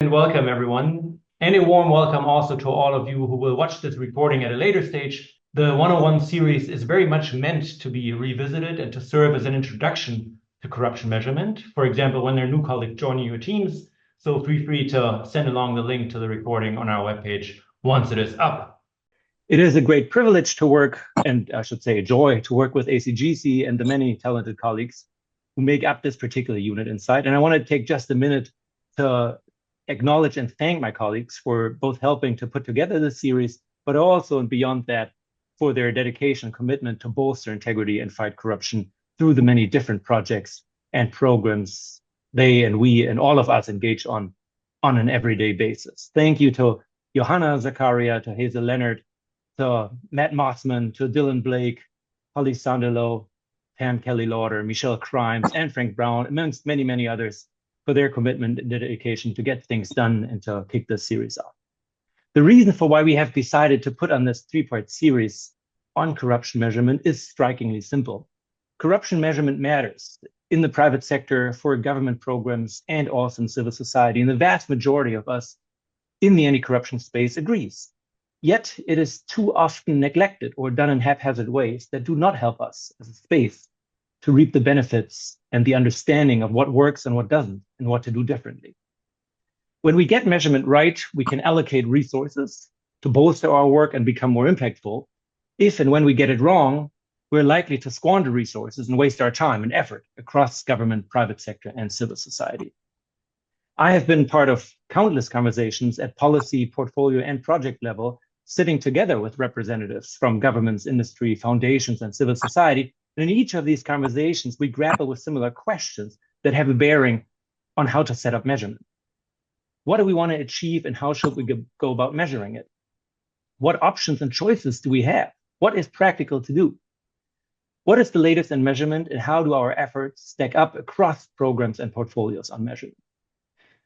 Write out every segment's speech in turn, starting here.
And welcome, everyone. And a warm welcome also to all of you who will watch this recording at a later stage. The 101 series is very much meant to be revisited and to serve as an introduction to corruption measurement. For example, when there are new colleagues joining your teams, so feel free to send along the link to the recording on our webpage once it is up. It is a great privilege to work, and I should say a joy, to work with ACGC and the many talented colleagues who make up this particular unit inside. And I want to take just a minute to acknowledge and thank my colleagues for both helping to put together this series, but also and beyond that, for their dedication and commitment to bolster integrity and fight corruption through the many different projects and programs they and we and all of us engage on an everyday basis. Thank you to Johanna Zakaria, to Hazel Leonard, to Matt Mossman, to Dylan Blake, Holly Sanderlow, Pam Kelly Lauder, Michelle Crimes, and Frank Brown, amongst many, many others, for their commitment and dedication to get things done and to kick this series off. The reason for why we have decided to put on this three-part series on corruption measurement is strikingly simple. Corruption measurement matters in the private sector, for government programs, and also in civil society. And the vast majority of us in the anti-corruption space agrees. Yet it is too often neglected or done in haphazard ways that do not help us as a space to reap the benefits and the understanding of what works and what doesn't, and what to do differently. When we get measurement right, we can allocate resources to bolster our work and become more impactful. If and when we get it wrong, we're likely to squander resources and waste our time and effort across government, private sector, and civil society. I have been part of countless conversations at policy, portfolio, and project level, sitting together with representatives from governments, industry, foundations, and civil society. And in each of these conversations, we grapple with similar questions that have a bearing on how to set up measurement. What do we want to achieve, and how should we go about measuring it? What options and choices do we have? What is practical to do? What is the latest in measurement, and how do our efforts stack up across programs and portfolios on measurement?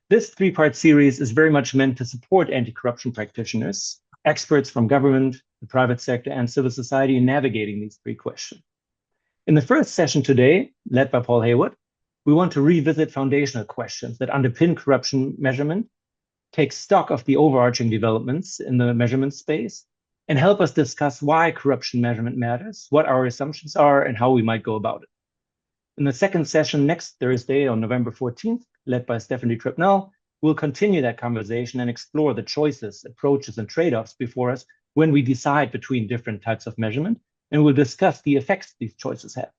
This three-part series is very much meant to support anti-corruption practitioners, experts from government, the private sector, and civil society in navigating these three questions. In the first session today, led by Paul Haywood, we want to revisit foundational questions that underpin corruption measurement, take stock of the overarching developments in the measurement space, and help us discuss why corruption measurement matters, what our assumptions are, and how we might go about it. In the second session next Thursday on November 14th, led by Stephanie Tripnell, we'll continue that conversation and explore the choices, approaches, and trade-offs before us when we decide between different types of measurement, and we'll discuss the effects these choices have.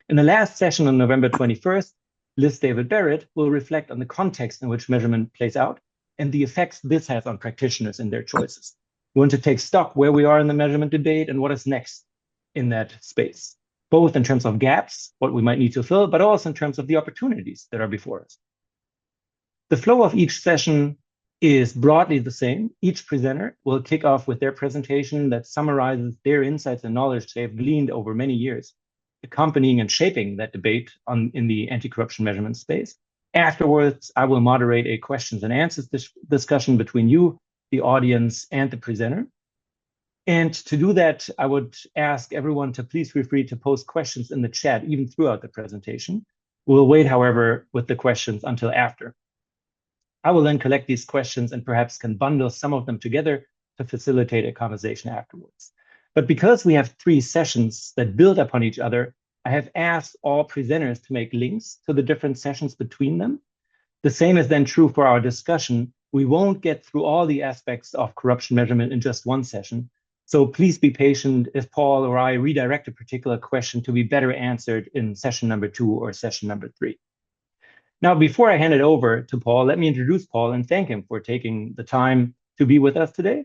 In the last session on November 21st, Liz David Barrett will reflect on the context in which measurement plays out and the effects this has on practitioners and their choices. We want to take stock where we are in the measurement debate and what is next in that space, both in terms of gaps, what we might need to fill, but also in terms of the opportunities that are before us. The flow of each session is broadly the same. Each presenter will kick off with their presentation that summarizes their insights and knowledge they've gleaned over many years, accompanying and shaping that debate in the anti-corruption measurement space. Afterwards, I will moderate a questions and answers discussion between you, the audience, and the presenter. And to do that, I would ask everyone to please feel free to post questions in the chat, even throughout the presentation. We'll wait, however, with the questions until after. I will then collect these questions and perhaps can bundle some of them together to facilitate a conversation afterwards. But because we have three sessions that build upon each other, I have asked all presenters to make links to the different sessions between them. The same is then true for our discussion. We won't get through all the aspects of corruption measurement in just one session. So please be patient if Paul or I redirect a particular question to be better answered in session number 2 or session number 3. Now, before I hand it over to Paul, let me introduce Paul and thank him for taking the time to be with us today,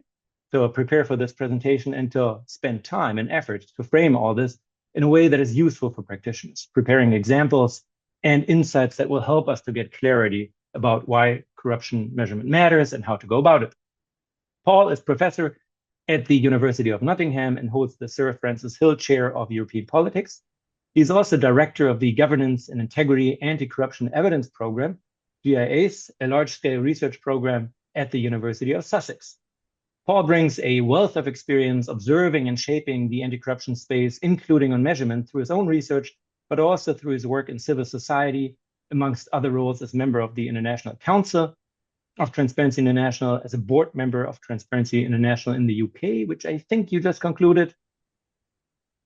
to prepare for this presentation, and to spend time and effort to frame all this in a way that is useful for practitioners, preparing examples and insights that will help us to get clarity about why corruption measurement matters and how to go about it. Paul is professor at the University of Nottingham and holds the Sir Francis Hill Chair of European Politics. He's also director of the Governance and Integrity Anti-Corruption Evidence Program, GIACE, a large-scale research program at the University of Sussex. Paul brings a wealth of experience observing and shaping the anti-corruption space, including on measurement through his own research, but also through his work in civil society, amongst other roles as member of the International Council of Transparency International, as a board member of Transparency International in the UK, which I think you just concluded,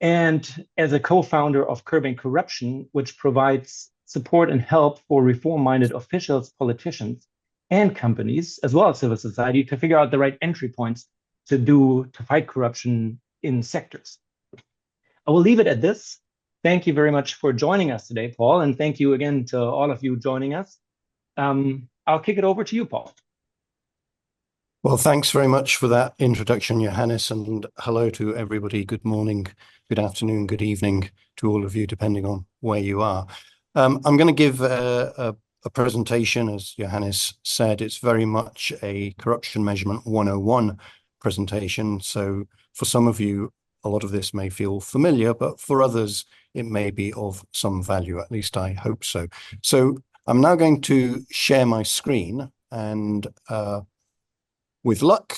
and as a co-founder of Curbing Corruption, which provides support and help for reform-minded officials, politicians, and companies, as well as civil society, to figure out the right entry points to fight corruption in sectors. I will leave it at this. Thank you very much for joining us today, Paul, and thank you again to all of you joining us. I'll kick it over to you, Paul. Well, thanks very much for that introduction, Johannes, and hello to everybody. Good morning, good afternoon, good evening to all of you, depending on where you are. I'm going to give a presentation, as Johannes said. It's very much a Corruption Measurement 101 presentation. So for some of you, a lot of this may feel familiar, but for others, it may be of some value. At least I hope so. So I'm now going to share my screen, and with luck,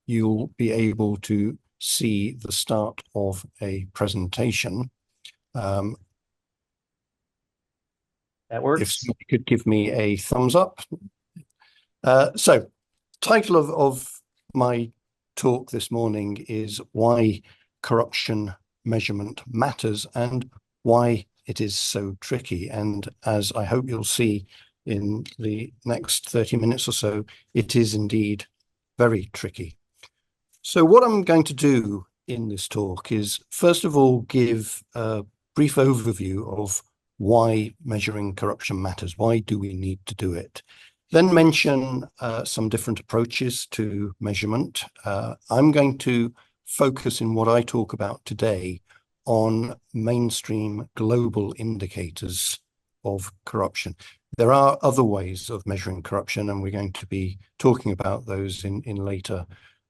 you'll be able to see the start of a presentation. That works. If somebody could give me a thumbs up. So, title of my talk this morning is Why Corruption Measurement Matters and Why It Is So Tricky. And as I hope you'll see in the next 30 minutes or so, it is indeed very tricky. So what I'm going to do in this talk is, first of all, give a brief overview of why measuring corruption matters. Why do we need to do it? Then mention some different approaches to measurement. I'm going to focus in what I talk about today on mainstream global indicators of corruption. There are other ways of measuring corruption, and we're going to be talking about those in later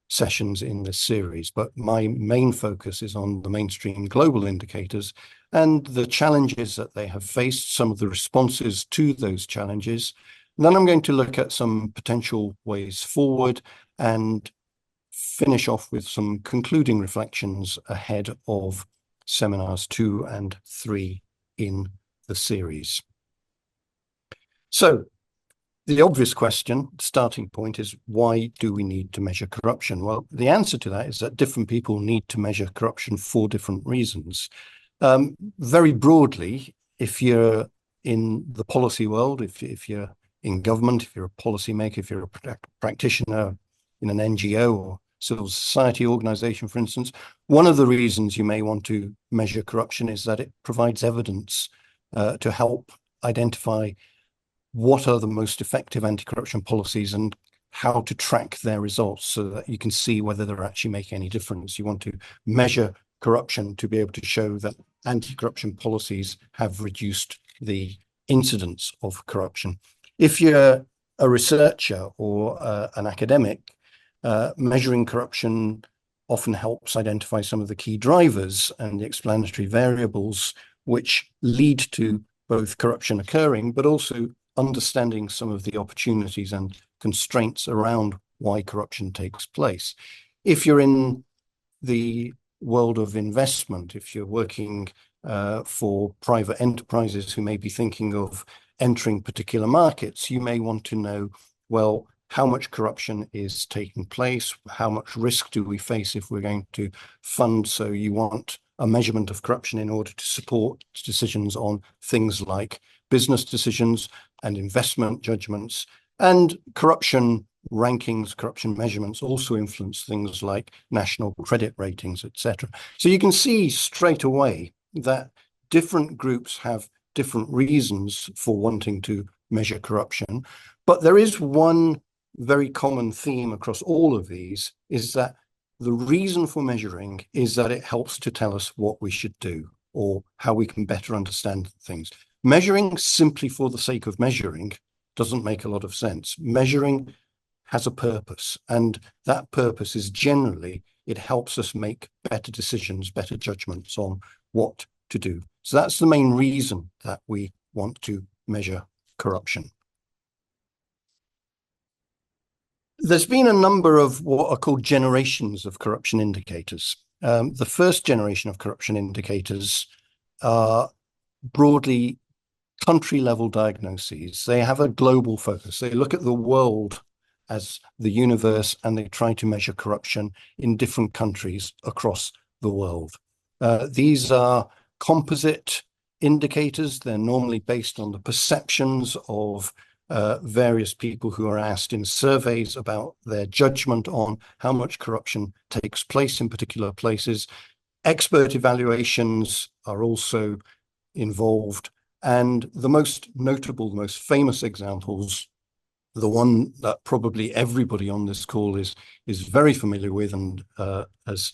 sessions in this series. But my main focus is on the mainstream global indicators and the challenges that they have faced, some of the responses to those challenges. And then I'm going to look at some potential ways forward and finish off with some concluding reflections ahead of seminars 2 and 3 in the series. So the obvious question, starting point, is why do we need to measure corruption? Well, the answer to that is that different people need to measure corruption for different reasons. Very broadly, if you're in the policy world, if you're in government, if you're a policymaker, if you're a practitioner in an NGO or civil society organization, for instance, one of the reasons you may want to measure corruption is that it provides evidence to help identify what are the most effective anti-corruption policies and how to track their results so that you can see whether they're actually making any difference. You want to measure corruption to be able to show that anti-corruption policies have reduced the incidence of corruption. If you're a researcher or an academic, measuring corruption often helps identify some of the key drivers and the explanatory variables which lead to both corruption occurring, but also understanding some of the opportunities and constraints around why corruption takes place. If you're in the world of investment, if you're working for private enterprises who may be thinking of entering particular markets, you may want to know, well, how much corruption is taking place? How much risk do we face if we're going to fund? So you want a measurement of corruption in order to support decisions on things like business decisions and investment judgments. And corruption rankings, corruption measurements also influence things like national credit ratings, etc. So you can see straight away that different groups have different reasons for wanting to measure corruption. But there is one very common theme across all of these, is that the reason for measuring is that it helps to tell us what we should do or how we can better understand things. Measuring simply for the sake of measuring doesn't make a lot of sense. Measuring has a purpose, and that purpose is generally it helps us make better decisions, better judgments on what to do. So that's the main reason that we want to measure corruption. There's been a number of what are called generations of corruption indicators. The first generation of corruption indicators are broadly country-level diagnoses. They have a global focus. They look at the world as the universe, and they try to measure corruption in different countries across the world. These are composite indicators. They're normally based on the perceptions of various people who are asked in surveys about their judgment on how much corruption takes place in particular places. Expert evaluations are also involved. And the most notable, the most famous examples, the one that probably everybody on this call is very familiar with and has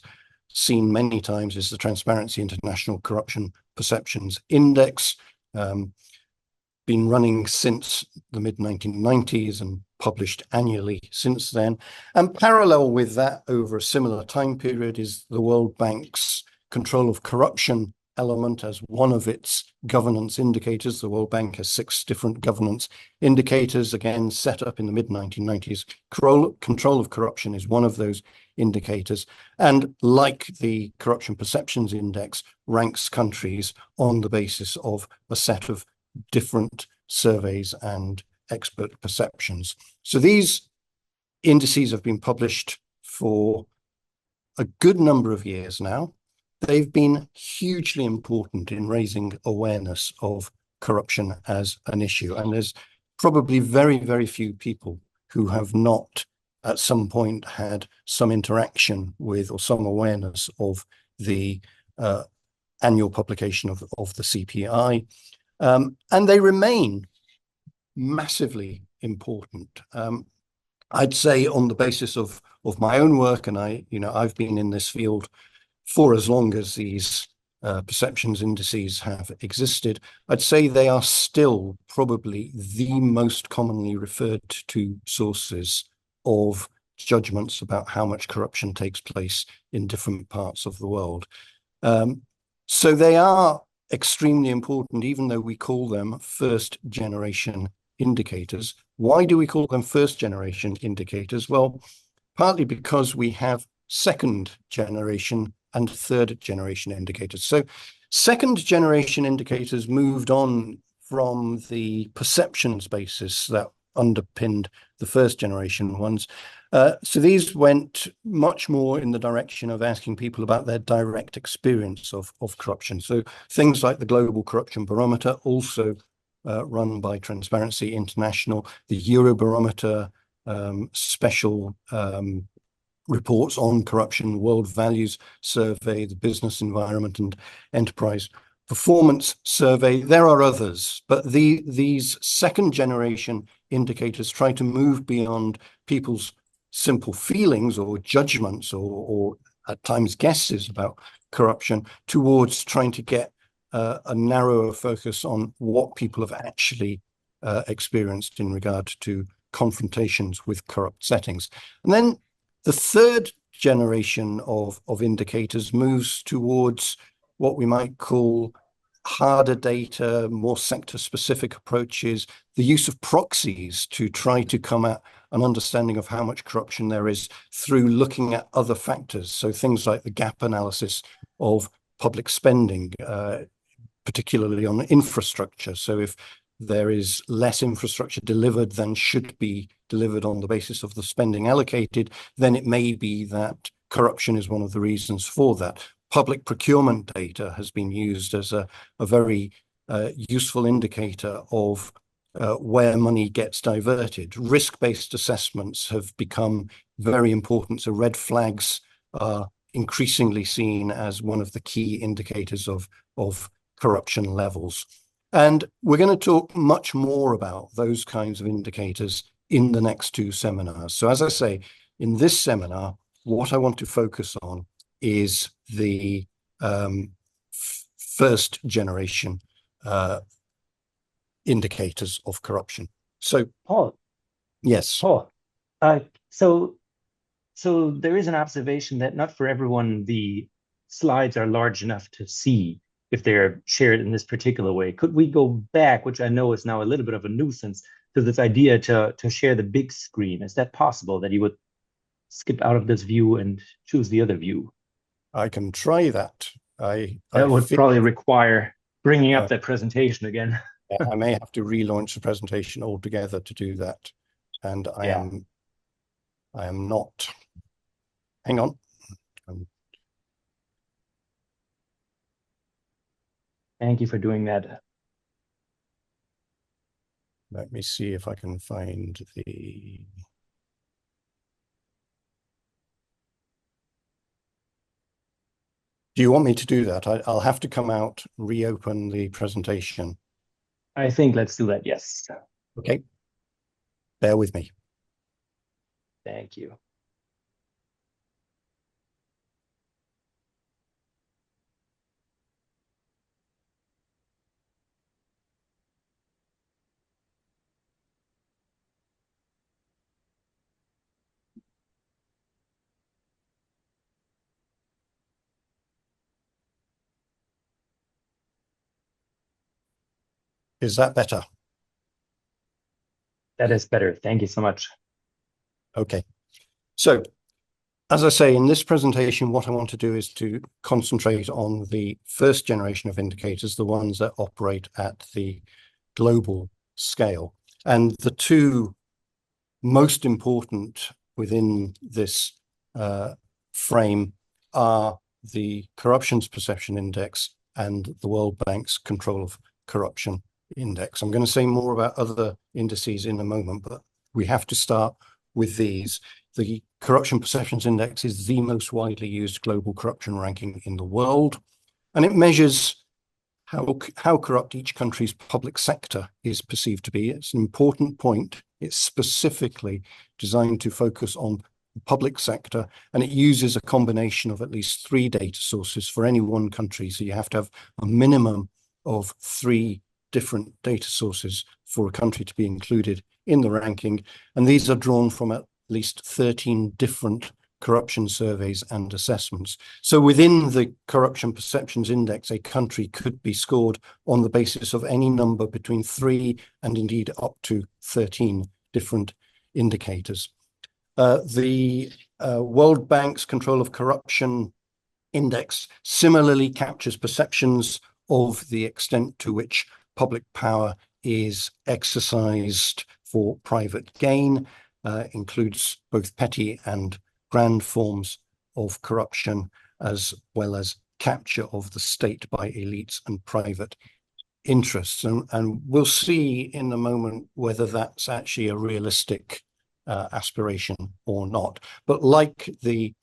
seen many times, is the Transparency International Corruption Perceptions Index. Been running since the mid-1990s and published annually since then. And parallel with that, over a similar time period, is the World Bank's control of corruption element as one of its governance indicators. The World Bank has 6 different governance indicators, again, set up in the mid-1990s. Control of corruption is one of those indicators. And like the Corruption Perceptions Index, ranks countries on the basis of a set of different surveys and expert perceptions. So these indices have been published for a good number of years now. They've been hugely important in raising awareness of corruption as an issue. And there's probably very, very few people who have not at some point had some interaction with or some awareness of the annual publication of the CPI. And they remain massively important. I'd say on the basis of my own work, and I've been in this field for as long as these perceptions indices have existed, I'd say they are still probably the most commonly referred to sources of judgments about how much corruption takes place in different parts of the world. So they are extremely important, even though we call them first generation indicators. Why do we call them first generation indicators? Well, partly because we have second generation and third generation indicators. So second generation indicators moved on from the perceptions basis that underpinned the first generation ones. So these went much more in the direction of asking people about their direct experience of corruption. So things like the Global Corruption Barometer, also run by Transparency International, the Eurobarometer, special reports on corruption, World Values Survey, the Business Environment and Enterprise Performance Survey. There are others, but these second generation indicators try to move beyond people's simple feelings or judgments or at times guesses about corruption towards trying to get a narrower focus on what people have actually experienced in regard to confrontations with corrupt settings. And then the third generation of indicators moves towards what we might call harder data, more sector-specific approaches, the use of proxies to try to come at an understanding of how much corruption there is through looking at other factors. So things like the gap analysis of public spending, particularly on infrastructure. So if there is less infrastructure delivered than should be delivered on the basis of the spending allocated, then it may be that corruption is one of the reasons for that. Public procurement data has been used as a very useful indicator of where money gets diverted. Risk-based assessments have become very important. So red flags are increasingly seen as one of the key indicators of corruption levels. And we're going to talk much more about those kinds of indicators in the next 2 seminars. So as I say, in this seminar, what I want to focus on is the first generation indicators of corruption. So, Paul. Yes. Paul. So there is an observation that not for everyone the slides are large enough to see if they're shared in this particular way. Could we go back, which I know is now a little bit of a nuisance, to this idea to share the big screen? Is that possible, that you would skip out of this view and choose the other view? I can try that. That would probably require bringing up that presentation again. I may have to relaunch the presentation altogether to do that. And I am I am not. Hang on. Thank you for doing that. Let me see if I can find the... Do you want me to do that? I'll have to come out, reopen the presentation. I think let's do that, yes. Okay. Bear with me. Thank you. Is that better? That is better. Thank you so much. Okay. So, as I say, in this presentation, what I want to do is to concentrate on the first generation of indicators, the ones that operate at the global scale. And the two most important within this frame are the Corruptions Perception Index and the World Bank's Control of Corruption Index. I'm going to say more about other indices in a moment, but we have to start with these. The Corruption Perceptions Index is the most widely used global corruption ranking in the world, and it measures how corrupt each country's public sector is perceived to be. It's an important point. It's specifically designed to focus on the public sector, and it uses a combination of at least 3 data sources for any one country. So you have to have a minimum of 3 different data sources for a country to be included in the ranking. And these are drawn from at least 13 different corruption surveys and assessments. So within the Corruption Perceptions Index, a country could be scored on the basis of any number between 3 and indeed up to 13 different indicators. The World Bank's Control of Corruption Index similarly captures perceptions of the extent to which public power is exercised for private gain, includes both petty and grand forms of corruption, as well as capture of the state by elites and private interests. And we'll see in a moment whether that's actually a realistic aspiration or not. But like the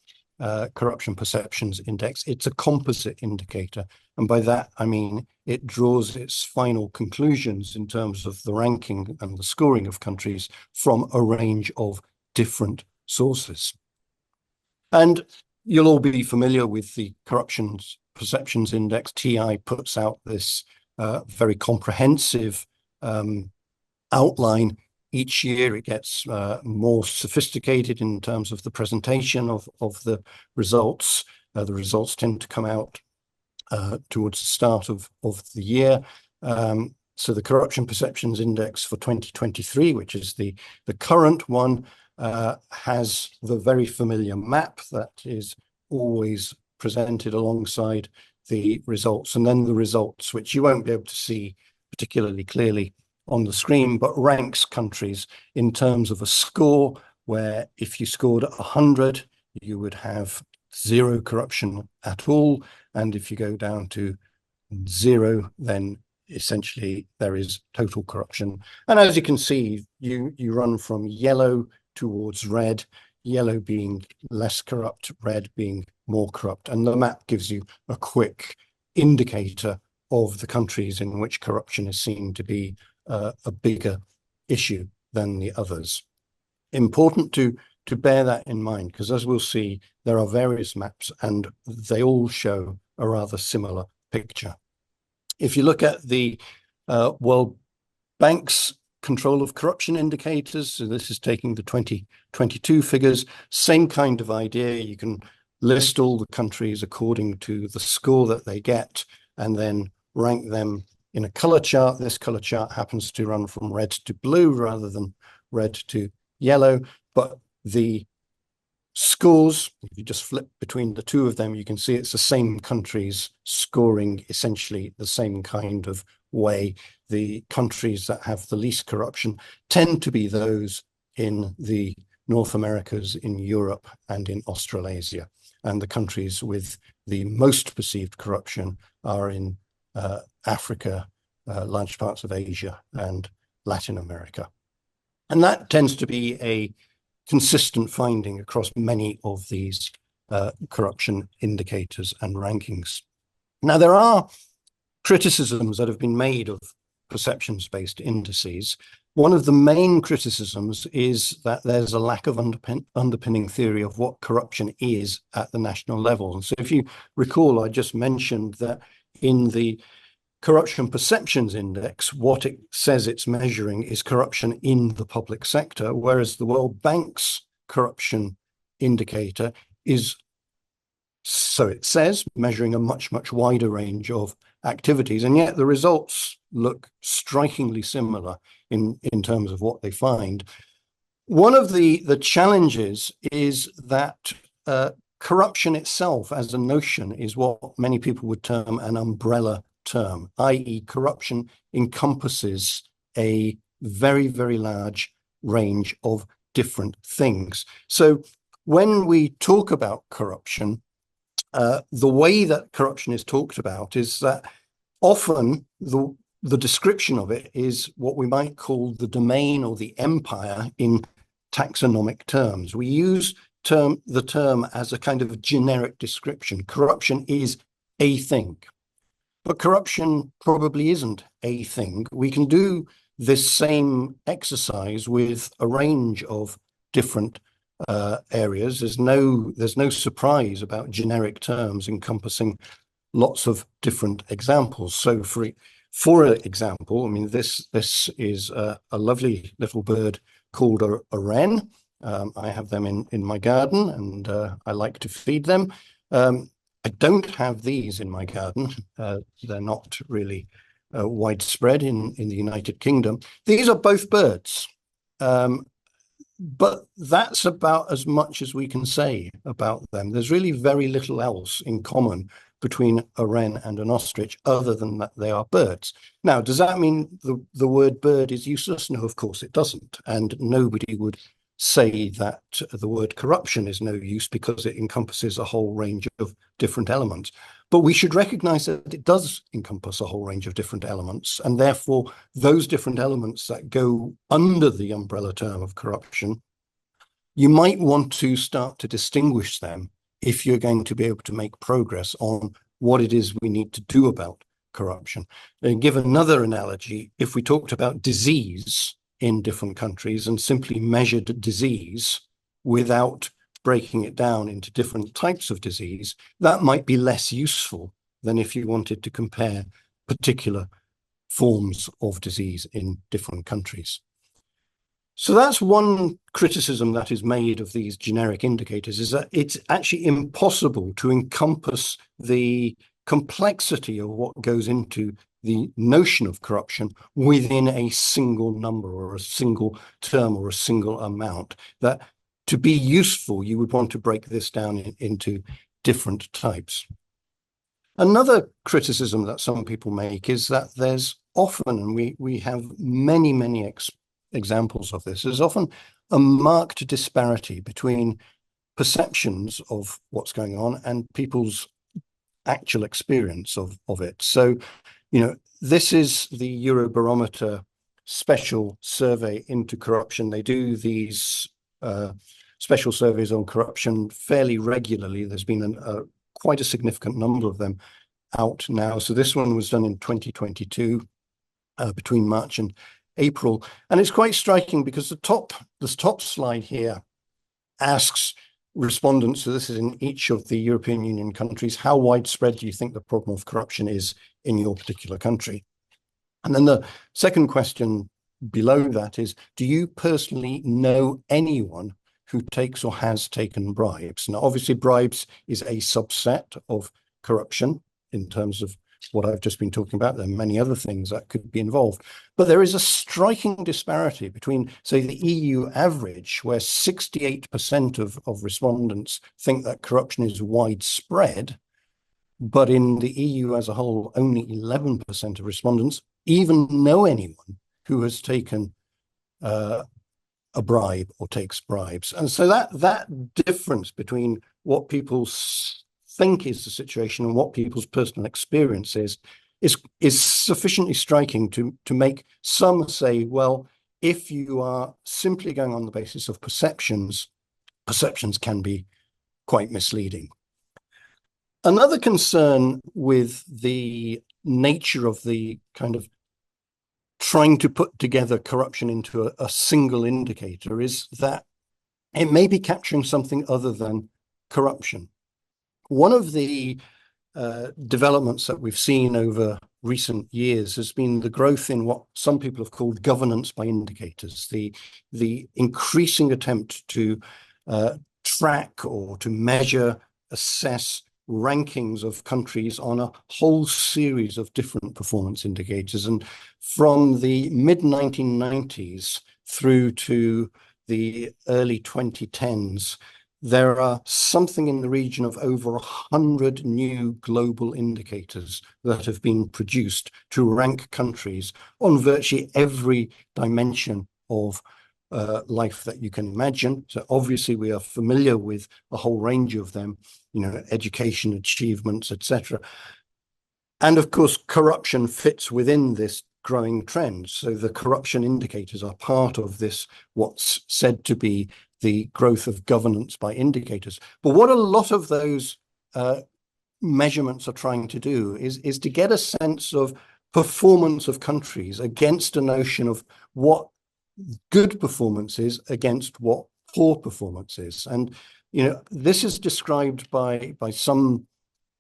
Corruption Perceptions Index, it's a composite indicator. And by that, I mean, it draws its final conclusions in terms of the ranking and the scoring of countries from a range of different sources. And you'll all be familiar with the Corruption Perceptions Index. TI puts out this very comprehensive outline. Each year it gets more sophisticated in terms of the presentation of the results. The results tend to come out towards the start of the year. So the Corruption Perceptions Index for 2023, which is the current one, has the very familiar map that is always presented alongside the results, and then the results, which you won't be able to see particularly clearly on the screen, but ranks countries in terms of a score, where if you scored 100, you would have 0 corruption at all. And if you go down to 0, then essentially there is total corruption. And as you can see, you run from yellow towards red, yellow being less corrupt, red being more corrupt. And the map gives you a quick indicator of the countries in which corruption is seen to be a bigger issue than the others. Important to bear that in mind, because as we'll see, there are various maps and they all show a rather similar picture. If you look at the World Bank's Control of Corruption Indicators, so this is taking the 2022 figures, same kind of idea. You can list all the countries according to the score that they get and then rank them in a color chart. This color chart happens to run from red to blue rather than red to yellow, but the scores, if you just flip between the two of them, you can see it's the same countries scoring essentially the same kind of way. The countries that have the least corruption tend to be those in the North Americas, in Europe, and in Australasia. And the countries with the most perceived corruption are in Africa, large parts of Asia, and Latin America. And that tends to be a consistent finding across many of these corruption indicators and rankings. Now, there are criticisms that have been made of perceptions-based indices. One of the main criticisms is that there's a lack of underpinning theory of what corruption is at the national level. And so if you recall, I just mentioned that in the Corruption Perceptions Index, what it says it's measuring is corruption in the public sector, whereas the World Bank's corruption indicator is, so it says, measuring a much, much wider range of activities. And yet the results look strikingly similar in terms of what they find. One of the challenges is that corruption itself as a notion is what many people would term an umbrella term, i.e. corruption encompasses a very, very large range of different things. So when we talk about corruption, the way that corruption is talked about is that often the description of it is what we might call the domain or the empire in taxonomic terms. We use the term as a kind of generic description. Corruption is a thing, but corruption probably isn't a thing. We can do this same exercise with a range of different areas. There's no surprise about generic terms encompassing lots of different examples. So for example, I mean, this is a lovely little bird called a wren. I have them in my garden, and I like to feed them. I don't have these in my garden. They're not really widespread in the United Kingdom. These are both birds. But that's about as much as we can say about them. There's really very little else in common between a wren and an ostrich other than that they are birds. Now, does that mean the word bird is useless? No, of course it doesn't. And nobody would say that the word corruption is no use because it encompasses a whole range of different elements. But we should recognize that it does encompass a whole range of different elements, and therefore those different elements that go under the umbrella term of corruption, you might want to start to distinguish them if you're going to be able to make progress on what it is we need to do about corruption. And give another analogy, if we talked about disease in different countries and simply measured disease without breaking it down into different types of disease, that might be less useful than if you wanted to compare particular forms of disease in different countries. So that's one criticism that is made of these generic indicators, is that it's actually impossible to encompass the complexity of what goes into the notion of corruption within a single number or a single term or a single amount. That to be useful, you would want to break this down into different types. Another criticism that some people make is that there's often, and we have many examples of this, there's often a marked disparity between perceptions of what's going on and people's actual experience of it. So, you know, this is the Eurobarometer special survey into corruption. They do these special surveys on corruption fairly regularly. There's been quite a significant number of them out now. So this one was done in 2022, between March and April. And it's quite striking because the top slide here asks respondents, so this is in each of the European Union countries, how widespread do you think the problem of corruption is in your particular country? And then the second question below that is, do you personally know anyone who takes or has taken bribes? Now, obviously, bribes is a subset of corruption in terms of what I've just been talking about. There are many other things that could be involved. But there is a striking disparity between, say, the EU average, where 68% of respondents think that corruption is widespread, but in the EU as a whole, only 11% of respondents even know anyone who has taken a bribe or takes bribes. And so that difference between what people think is the situation and what people's personal experience is sufficiently striking to make some say, well, if you are simply going on the basis of perceptions can be quite misleading. Another concern with the nature of the kind of trying to put together corruption into a single indicator is that it may be capturing something other than corruption. One of the developments that we've seen over recent years has been the growth in what some people have called governance by indicators, the increasing attempt to track or to measure, assess rankings of countries on a whole series of different performance indicators. And from the mid-1990s through to the early 2010s, there are something in the region of over 100 new global indicators that have been produced to rank countries on virtually every dimension of life that you can imagine. So obviously we are familiar with a whole range of them, education, achievements, etc. And of course, corruption fits within this growing trend. So the corruption indicators are part of this, what's said to be the growth of governance by indicators. But what a lot of those measurements are trying to do is to get a sense of performance of countries against a notion of what good performance is against what poor performance is. And this is described by some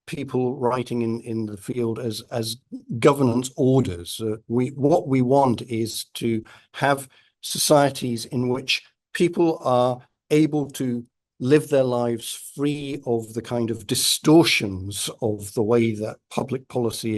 people writing in the field as governance orders. What we want is to have societies in which people are able to live their lives free of the kind of distortions of the way that public policy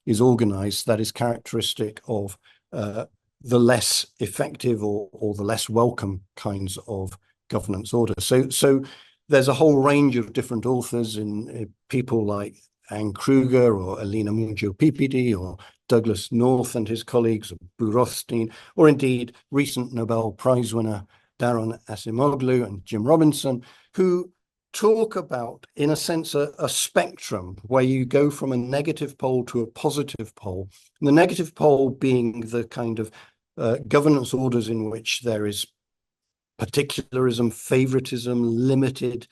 is organized that is characteristic of the less effective or the less welcome kinds of governance orders. So there's a whole range of different authors in people like Anne Kruger or Alina Mungiu-Pipidi or Douglas North and his colleagues, or Bu Rothstein, or indeed recent Nobel Prize winner Daron Acemoglu and Jim Robinson, who talk about, in a sense, a spectrum where you go from a negative pole to a positive pole. And the negative pole being the kind of governance orders in which there is particularism, favoritism, limited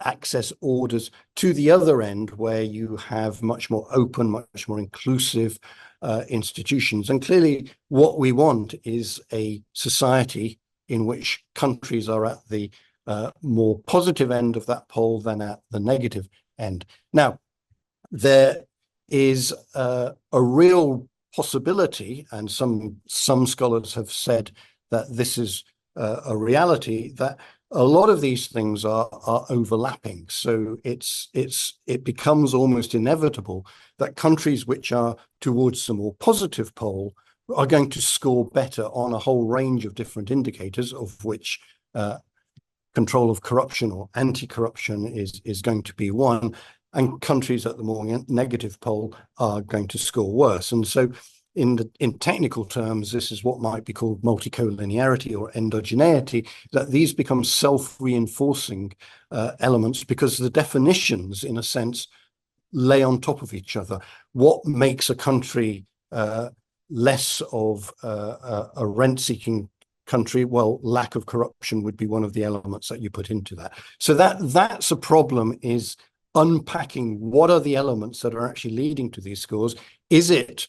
access orders, to the other end where you have much more open, much more inclusive institutions. And clearly what we want is a society in which countries are at the more positive end of that pole than at the negative end. Now, there is a real possibility, and some scholars have said that this is a reality, that a lot of these things are overlapping. So it becomes almost inevitable that countries which are towards the more positive pole are going to score better on a whole range of different indicators, of which control of corruption or anti-corruption is going to be one, and countries at the more negative pole are going to score worse. And so in technical terms, this is what might be called multicollinearity or endogeneity, that these become self-reinforcing elements because the definitions, in a sense, lay on top of each other. What makes a country less of a rent-seeking country? Well, lack of corruption would be one of the elements that you put into that. So that's a problem, is unpacking what are the elements that are actually leading to these scores. Is it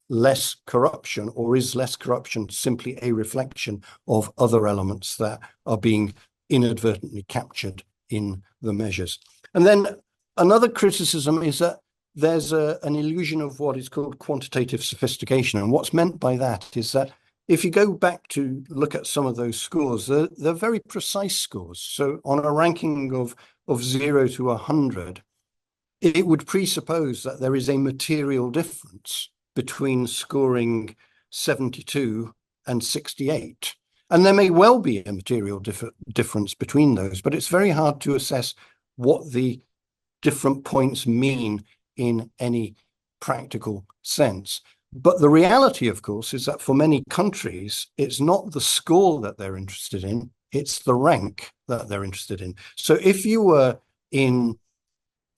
less corruption, or is less corruption simply a reflection of other elements that are being inadvertently captured in the measures? And then another criticism is that there's an illusion of what is called quantitative sophistication. And what's meant by that is that if you go back to look at some of those scores, they're very precise scores. So on a ranking of 0 to 100, it would presuppose that there is a material difference between scoring 72 and 68. And there may well be a material difference between those, but it's very hard to assess what the different points mean in any practical sense. But the reality, of course, is that for many countries, it's not the score that they're interested in, it's the rank that they're interested in. So if you were in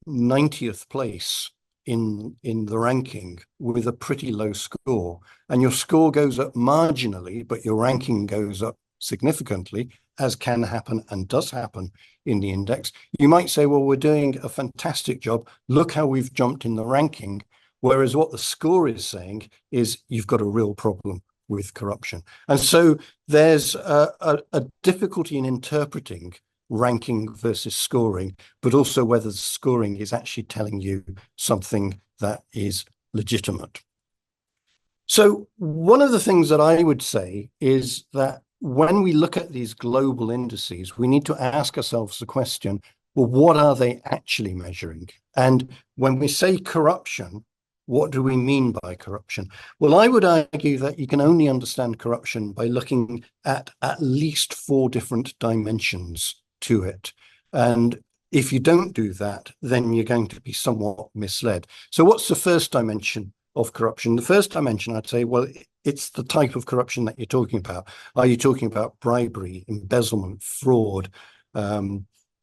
90th place in the ranking with a pretty low score, and your score goes up marginally, but your ranking goes up significantly, as can happen and does happen in the index, you might say, well, we're doing a fantastic job. Look how we've jumped in the ranking. Whereas what the score is saying is you've got a real problem with corruption. And so there's a difficulty in interpreting ranking versus scoring, but also whether the scoring is actually telling you something that is legitimate. So one of the things that I would say is that when we look at these global indices, we need to ask ourselves the question, well, what are they actually measuring? And when we say corruption, what do we mean by corruption? Well, I would argue that you can only understand corruption by looking at least 4 different dimensions to it. And if you don't do that, then you're going to be somewhat misled. So what's the first dimension of corruption? The first dimension, I'd say, well, it's the type of corruption that you're talking about. Are you talking about bribery, embezzlement, fraud,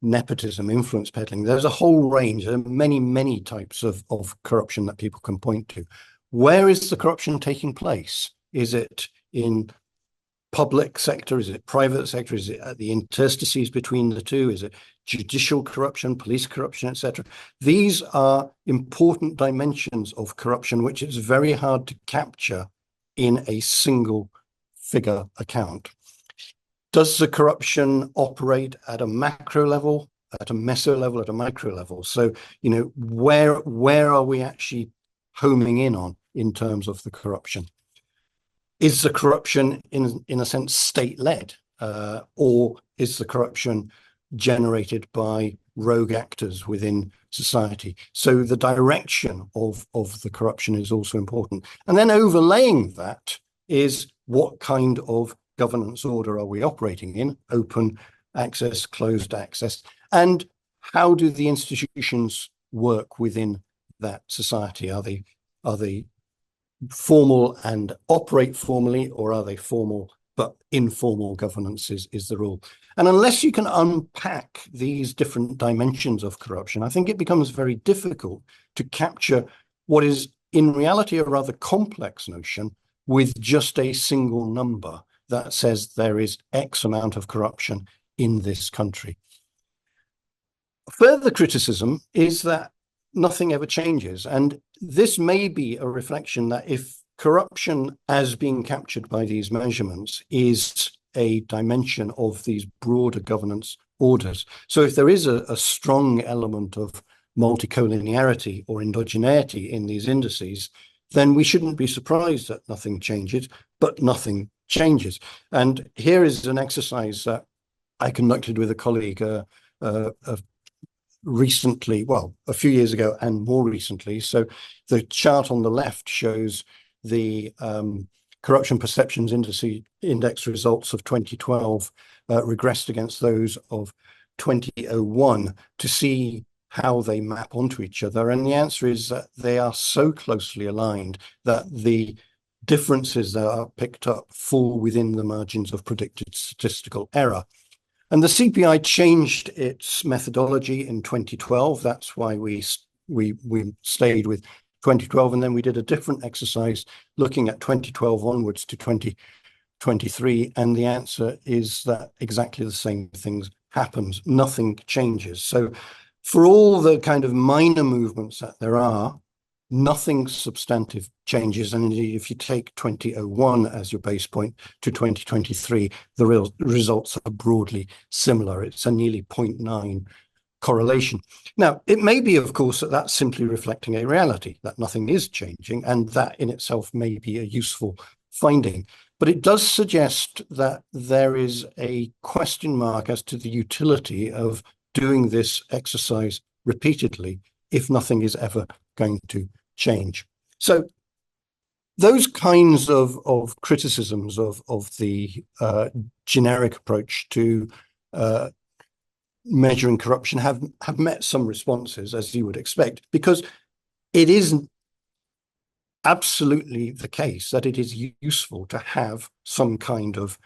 nepotism, influence peddling? There's a whole range. There are many, many types of corruption that people can point to. Where is the corruption taking place? Is it in public sector? Is it private sector? Is it at the interstices between the two? Is it judicial corruption, police corruption, etc.? These are important dimensions of corruption, which is very hard to capture in a single figure account. Does the corruption operate at a macro level, at a meso level, at a micro level? So, you know, where are we actually homing in on in terms of the corruption? Is the corruption in a sense state-led, or is the corruption generated by rogue actors within society? So the direction of the corruption is also important. And then overlaying that is what kind of governance order are we operating in? Open access, closed access, and how do the institutions work within that society? Are they formal and operate formally, or are they formal but informal governance is the rule? And unless you can unpack these different dimensions of corruption, I think it becomes very difficult to capture what is in reality a rather complex notion with just a single number that says there is X amount of corruption in this country. Further criticism is that nothing ever changes. And this may be a reflection that if corruption as being captured by these measurements is a dimension of these broader governance orders. So if there is a strong element of multicollinearity or endogeneity in these indices, then we shouldn't be surprised that nothing changes, but nothing changes. And here is an exercise that I conducted with a colleague recently, well, a few years ago and more recently. So the chart on the left shows the corruption perceptions index results of 2012 regressed against those of 2001 to see how they map onto each other. And the answer is that they are so closely aligned that the differences that are picked up fall within the margins of predicted statistical error. And the CPI changed its methodology in 2012. That's why we stayed with 2012. And then we did a different exercise looking at 2012 onwards to 2023. And the answer is that exactly the same things happens. Nothing changes. So for all the kind of minor movements that there are, nothing substantive changes. And indeed, if you take 2001 as your base point to 2023, the real results are broadly similar. It's a nearly 0.9 correlation. Now, it may be, of course, that that's simply reflecting a reality, that nothing is changing, and that in itself may be a useful finding. But it does suggest that there is a question mark as to the utility of doing this exercise repeatedly if nothing is ever going to change. So those kinds of criticisms of the generic approach to measuring corruption have met some responses, as you would expect, because it isn't absolutely the case that it is useful to have some kind of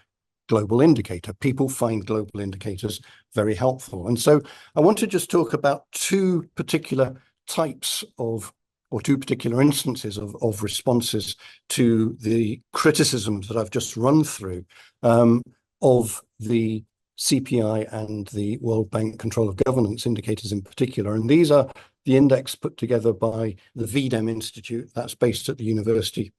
global indicator. People find global indicators very helpful. And so I want to just talk about two particular types of, or two particular instances of responses to the criticisms that I've just run through of the CPI and the World Bank Control of Governance indicators in particular. And these are the index put together by the VDEM Institute that's based at the University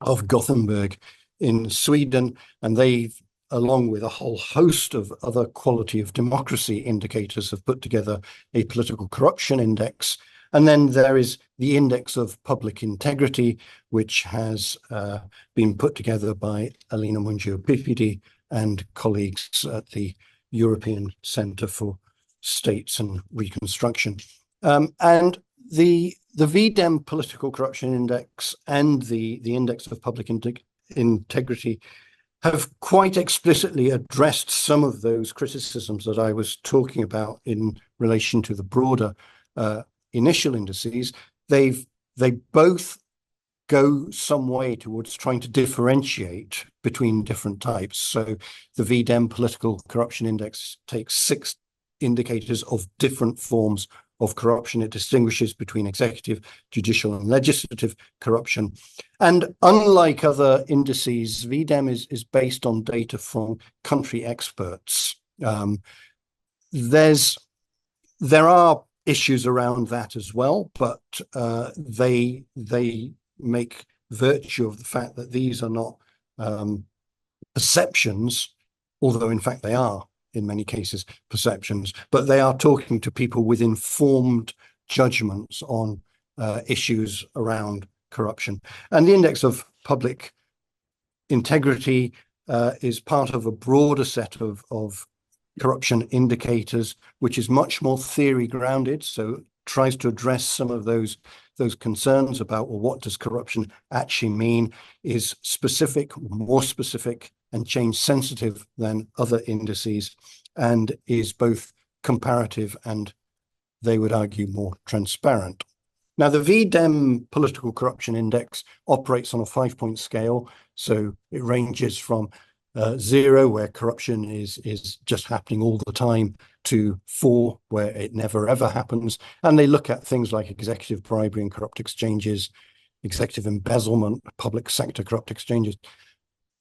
of Gothenburg in Sweden. And they've, along with a whole host of other quality of democracy indicators, have put together a political corruption index. And then there is the Index of Public Integrity, which has been put together by Alina Mungio-Pipidi and colleagues at the European Centre for States and Reconstruction. And the VDEM Political Corruption Index and the Index of Public Integrity have quite explicitly addressed some of those criticisms that I was talking about in relation to the broader initial indices. They both go some way towards trying to differentiate between different types. So the VDEM Political Corruption Index takes 6 indicators of different forms of corruption. It distinguishes between executive, judicial, and legislative corruption. And unlike other indices, VDEM is based on data from country experts. There are issues around that as well, but they make virtue of the fact that these are not perceptions, although in fact they are in many cases perceptions, but they are talking to people with informed judgments on issues around corruption. And the Index of Public Integrity is part of a broader set of corruption indicators, which is much more theory grounded. So tries to address some of those concerns about, well, what does corruption actually mean, is specific, more specific, and change sensitive than other indices, and is both comparative and, they would argue, more transparent. Now, the VDEM Political Corruption Index operates on a 5-point scale. So it ranges from 0, where corruption is just happening all the time, to 4, where it never ever happens. And they look at things like executive bribery and corrupt exchanges, executive embezzlement, public sector corrupt exchanges.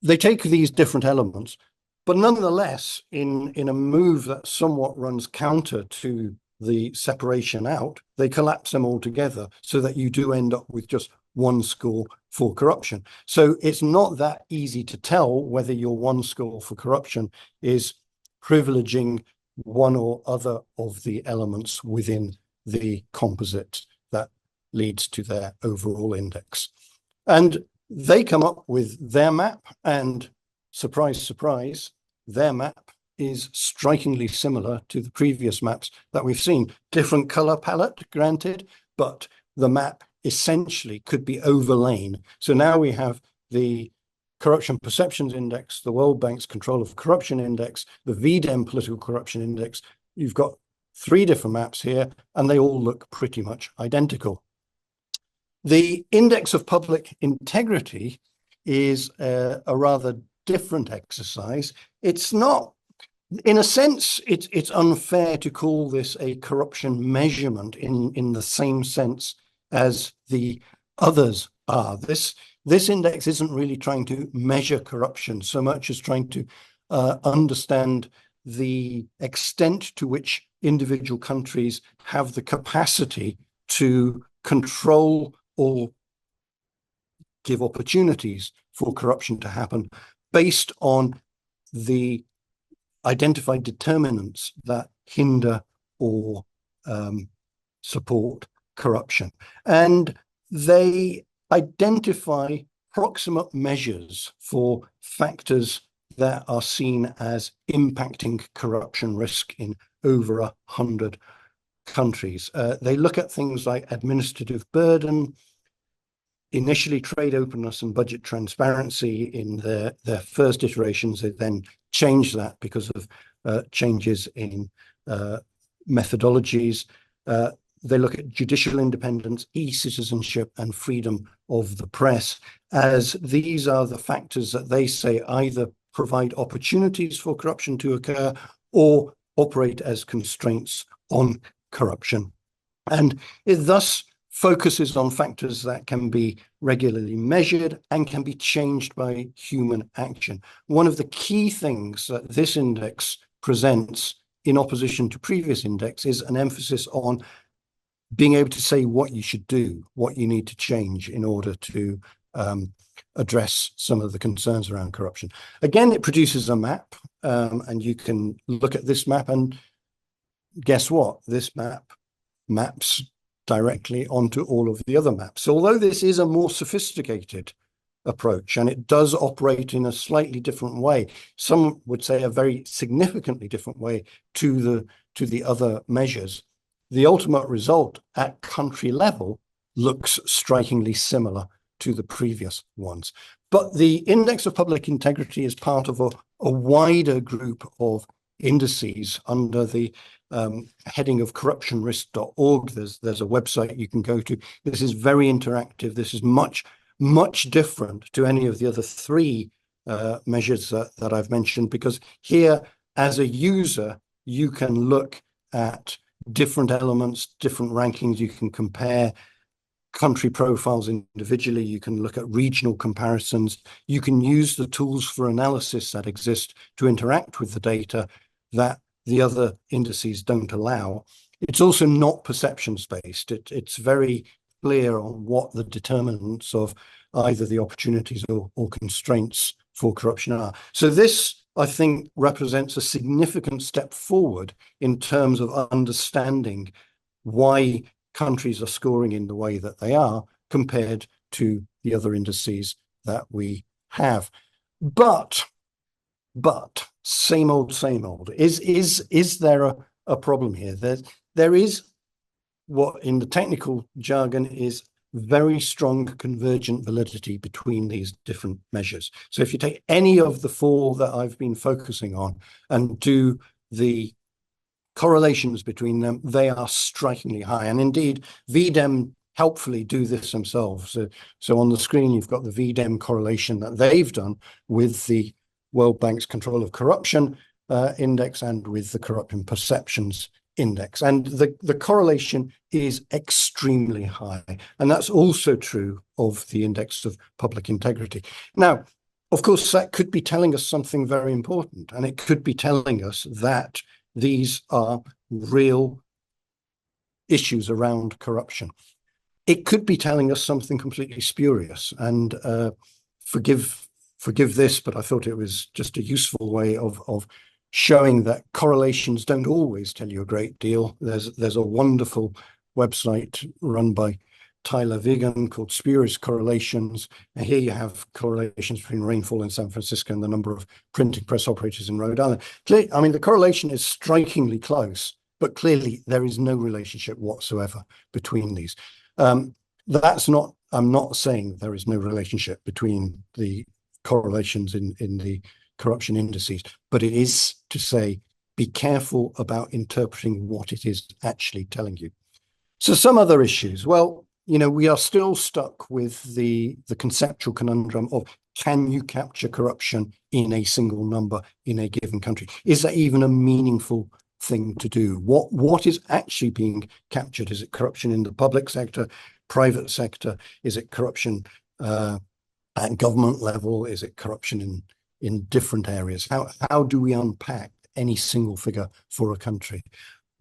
They take these different elements, but nonetheless, in a move that somewhat runs counter to the separation out, they collapse them all together so that you do end up with just one score for corruption. So it's not that easy to tell whether your one score for corruption is privileging one or other of the elements within the composite that leads to their overall index. And they come up with their map, and surprise, surprise, their map is strikingly similar to the previous maps that we've seen. Different color palette, granted, but the map essentially could be overlain. So now we have the Corruption Perceptions Index, the World Bank's Control of Corruption Index, the VDEM Political Corruption Index. You've got 3 different maps here, and they all look pretty much identical. The Index of Public Integrity is a rather different exercise. It's not, in a sense, it's unfair to call this a corruption measurement in the same sense as the others are. This index isn't really trying to measure corruption so much as trying to understand the extent to which individual countries have the capacity to control or give opportunities for corruption to happen based on the identified determinants that hinder or support corruption. And they identify proximate measures for factors that are seen as impacting corruption risk in over 100 countries. They look at things like administrative burden, initially trade openness and budget transparency in their first iterations. They then changed that because of changes in methodologies. They look at judicial independence, e-citizenship, and freedom of the press, as these are the factors that they say either provide opportunities for corruption to occur or operate as constraints on corruption. And it thus focuses on factors that can be regularly measured and can be changed by human action. One of the key things that this index presents in opposition to previous index is an emphasis on being able to say what you should do, what you need to change in order to address some of the concerns around corruption. Again, it produces a map, and you can look at this map and guess what? This map maps directly onto all of the other maps. So although this is a more sophisticated approach and it does operate in a slightly different way, some would say a very significantly different way to the other measures, the ultimate result at country level looks strikingly similar to the previous ones. But the Index of Public Integrity is part of a wider group of indices under the heading of corruptionrisk.org. There's a website you can go to. This is very interactive. This is much different to any of the other three measures that I've mentioned, because here, as a user, you can look at different elements, different rankings. You can compare country profiles individually. You can look at regional comparisons. You can use the tools for analysis that exist to interact with the data that the other indices don't allow. It's also not perceptions based. It's very clear on what the determinants of either the opportunities or constraints for corruption are. So this, I think, represents a significant step forward in terms of understanding why countries are scoring in the way that they are compared to the other indices that we have. But same old. Is there a problem here? There is what in the technical jargon is very strong convergent validity between these different measures. So if you take any of the four that I've been focusing on and do the correlations between them, they are strikingly high. And indeed, VDEM helpfully do this themselves. So on the screen, you've got the VDEM correlation that they've done with the World Bank's Control of Corruption Index and with the Corruption Perceptions Index. And the correlation is extremely high. And that's also true of the Index of Public Integrity. Now, of course, that could be telling us something very important. And it could be telling us that these are real issues around corruption. It could be telling us something completely spurious. And forgive this, but I thought it was just a useful way of showing that correlations don't always tell you a great deal. There's a wonderful website run by Tyler Vigan called Spurious Correlations. And here you have correlations between rainfall in San Francisco and the number of printing press operators in Rhode Island. I mean, the correlation is strikingly close, but clearly there is no relationship whatsoever between these. I'm not saying there is no relationship between the correlations in the corruption indices, but it is to say, be careful about interpreting what it is actually telling you. So some other issues. Well, we are still stuck with the conceptual conundrum of, can you capture corruption in a single number in a given country? Is that even a meaningful thing to do? What is actually being captured? Is it corruption in the public sector, private sector? Is it corruption at government level? Is it corruption in different areas? How do we unpack any single figure for a country?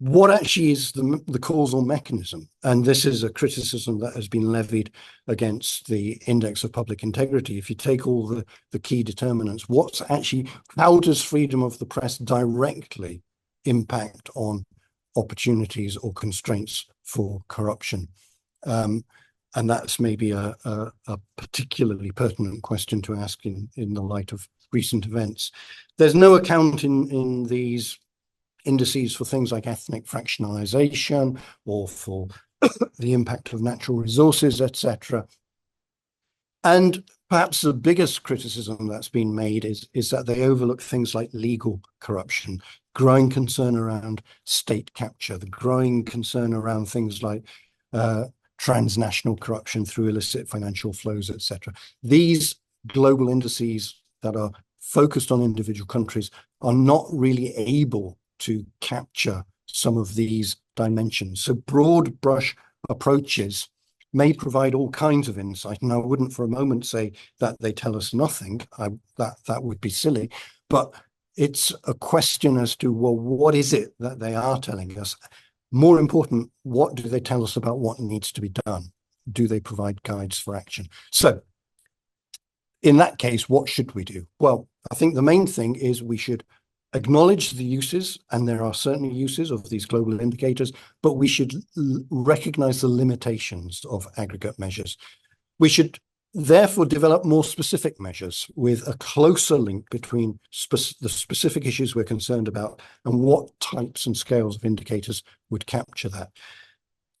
What actually is the causal mechanism? And this is a criticism that has been levied against the Index of Public Integrity. If you take all the key determinants, how does freedom of the press directly impact on opportunities or constraints for corruption? And that's maybe a particularly pertinent question to ask in the light of recent events. There's no account in these indices for things like ethnic fractionalization or for the impact of natural resources, etc. And perhaps the biggest criticism that's been made is that they overlook things like legal corruption, growing concern around state capture, the growing concern around things like transnational corruption through illicit financial flows, etc. These global indices that are focused on individual countries are not really able to capture some of these dimensions. So broad brush approaches may provide all kinds of insight, and I wouldn't for a moment say that they tell us nothing. That would be silly, but it's a question as to, well, what is it that they are telling us? More important, what do they tell us about what needs to be done? Do they provide guides for action? So in that case, what should we do? Well, I think the main thing is we should acknowledge the uses, and there are certainly uses of these global indicators, but we should recognize the limitations of aggregate measures. We should therefore develop more specific measures with a closer link between the specific issues we're concerned about and what types and scales of indicators would capture that.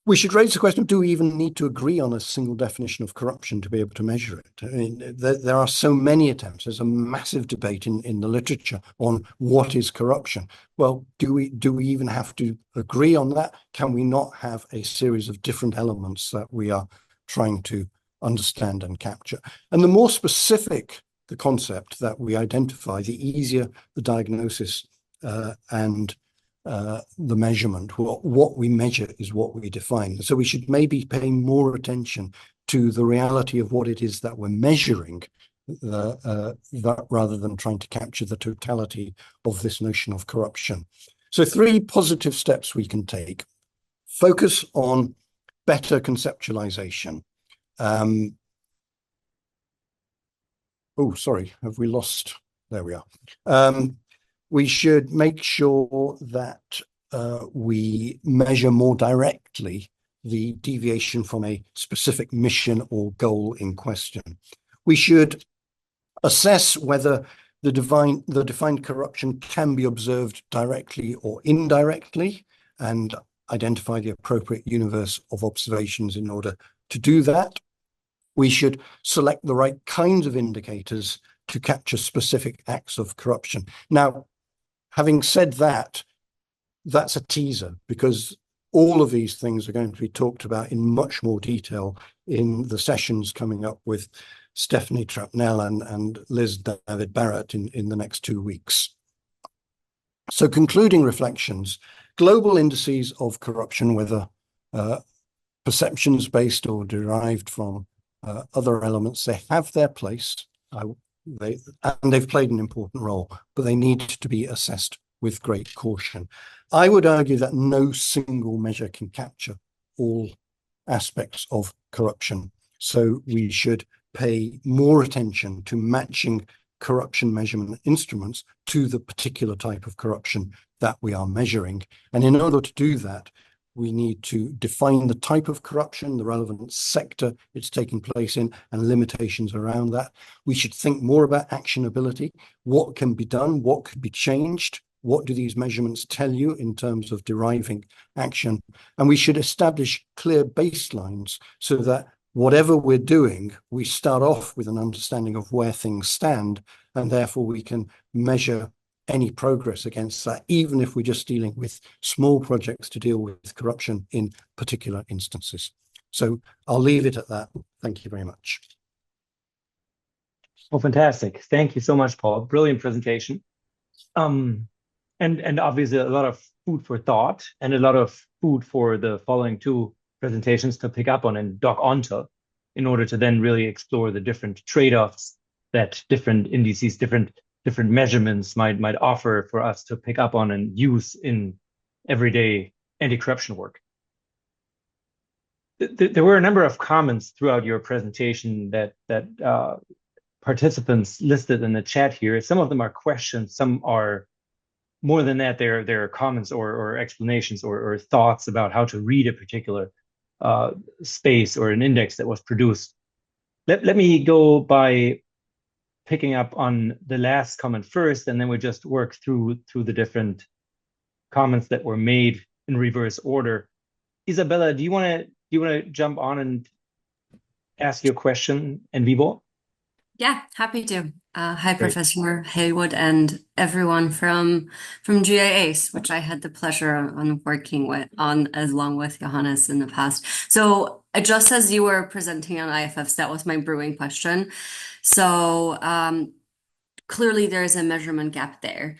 We should raise the question, do we even need to agree on a single definition of corruption to be able to measure it? I mean, there are so many attempts. There's a massive debate in the literature on what is corruption. Well, do we even have to agree on that? Can we not have a series of different elements that we are trying to understand and capture? And the more specific the concept that we identify, the easier the diagnosis and the measurement. What we measure is what we define. So we should maybe pay more attention to the reality of what it is that we're measuring, that rather than trying to capture the totality of this notion of corruption. So 3 positive steps we can take. Focus on better conceptualization. Oh, sorry, have we lost? There we are. We should make sure that we measure more directly the deviation from a specific mission or goal in question. We should assess whether the defined corruption can be observed directly or indirectly, and identify the appropriate universe of observations in order to do that. We should select the right kinds of indicators to capture specific acts of corruption. Now, having said that, that's a teaser, because all of these things are going to be talked about in much more detail in the sessions coming up with Stephanie Trapnell and Liz David Barrett in the next 2 weeks. So concluding reflections, global indices of corruption, whether perceptions-based or derived from other elements, they have their place. They've played an important role, but they need to be assessed with great caution. I would argue that no single measure can capture all aspects of corruption. So we should pay more attention to matching corruption measurement instruments to the particular type of corruption that we are measuring. And in order to do that, we need to define the type of corruption, the relevant sector it's taking place in, and limitations around that. We should think more about actionability. What can be done? What could be changed? What do these measurements tell you in terms of deriving action? And we should establish clear baselines so that whatever we're doing, we start off with an understanding of where things stand, and therefore we can measure any progress against that, even if we're just dealing with small projects to deal with corruption in particular instances. So I'll leave it at that. Thank you very much. Oh, fantastic. Thank you so much, Paul. Brilliant presentation. And obviously a lot of food for thought, and a lot of food for the following 2 presentations to pick up on and dock onto, in order to then really explore the different trade-offs that different indices, different measurements might offer for us to pick up on and use in everyday anti-corruption work. There were a number of comments throughout your presentation that participants listed in the chat here. Some of them are questions, some are more than that, they're comments or explanations or thoughts about how to read a particular space or an index that was produced. Let me go by picking up on the last comment first, and then we just work through the different comments that were made in reverse order. Isabella, do you want to jump on and ask your question in vivo? Yeah, happy to. Hi, Great. Professor Haywood and everyone from GIACE, which I had the pleasure on working on along with Johannes in the past. So just as you were presenting on IFFs, that was my brewing question. So clearly there is a measurement gap there.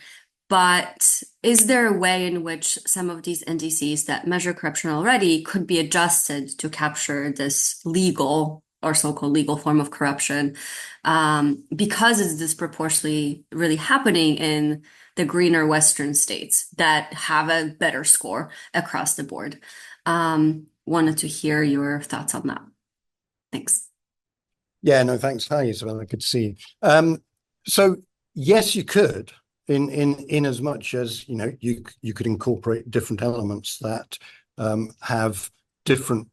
But is there a way in which some of these indices that measure corruption already could be adjusted to capture this legal or so-called legal form of corruption, because it's disproportionately really happening in the greener Western states that have a better score across the board? Wanted to hear your thoughts on that. Thanks. Yeah, no, thanks. Hi, Isabella. Good to see you. So yes, you could, in as much as you could incorporate different elements that have different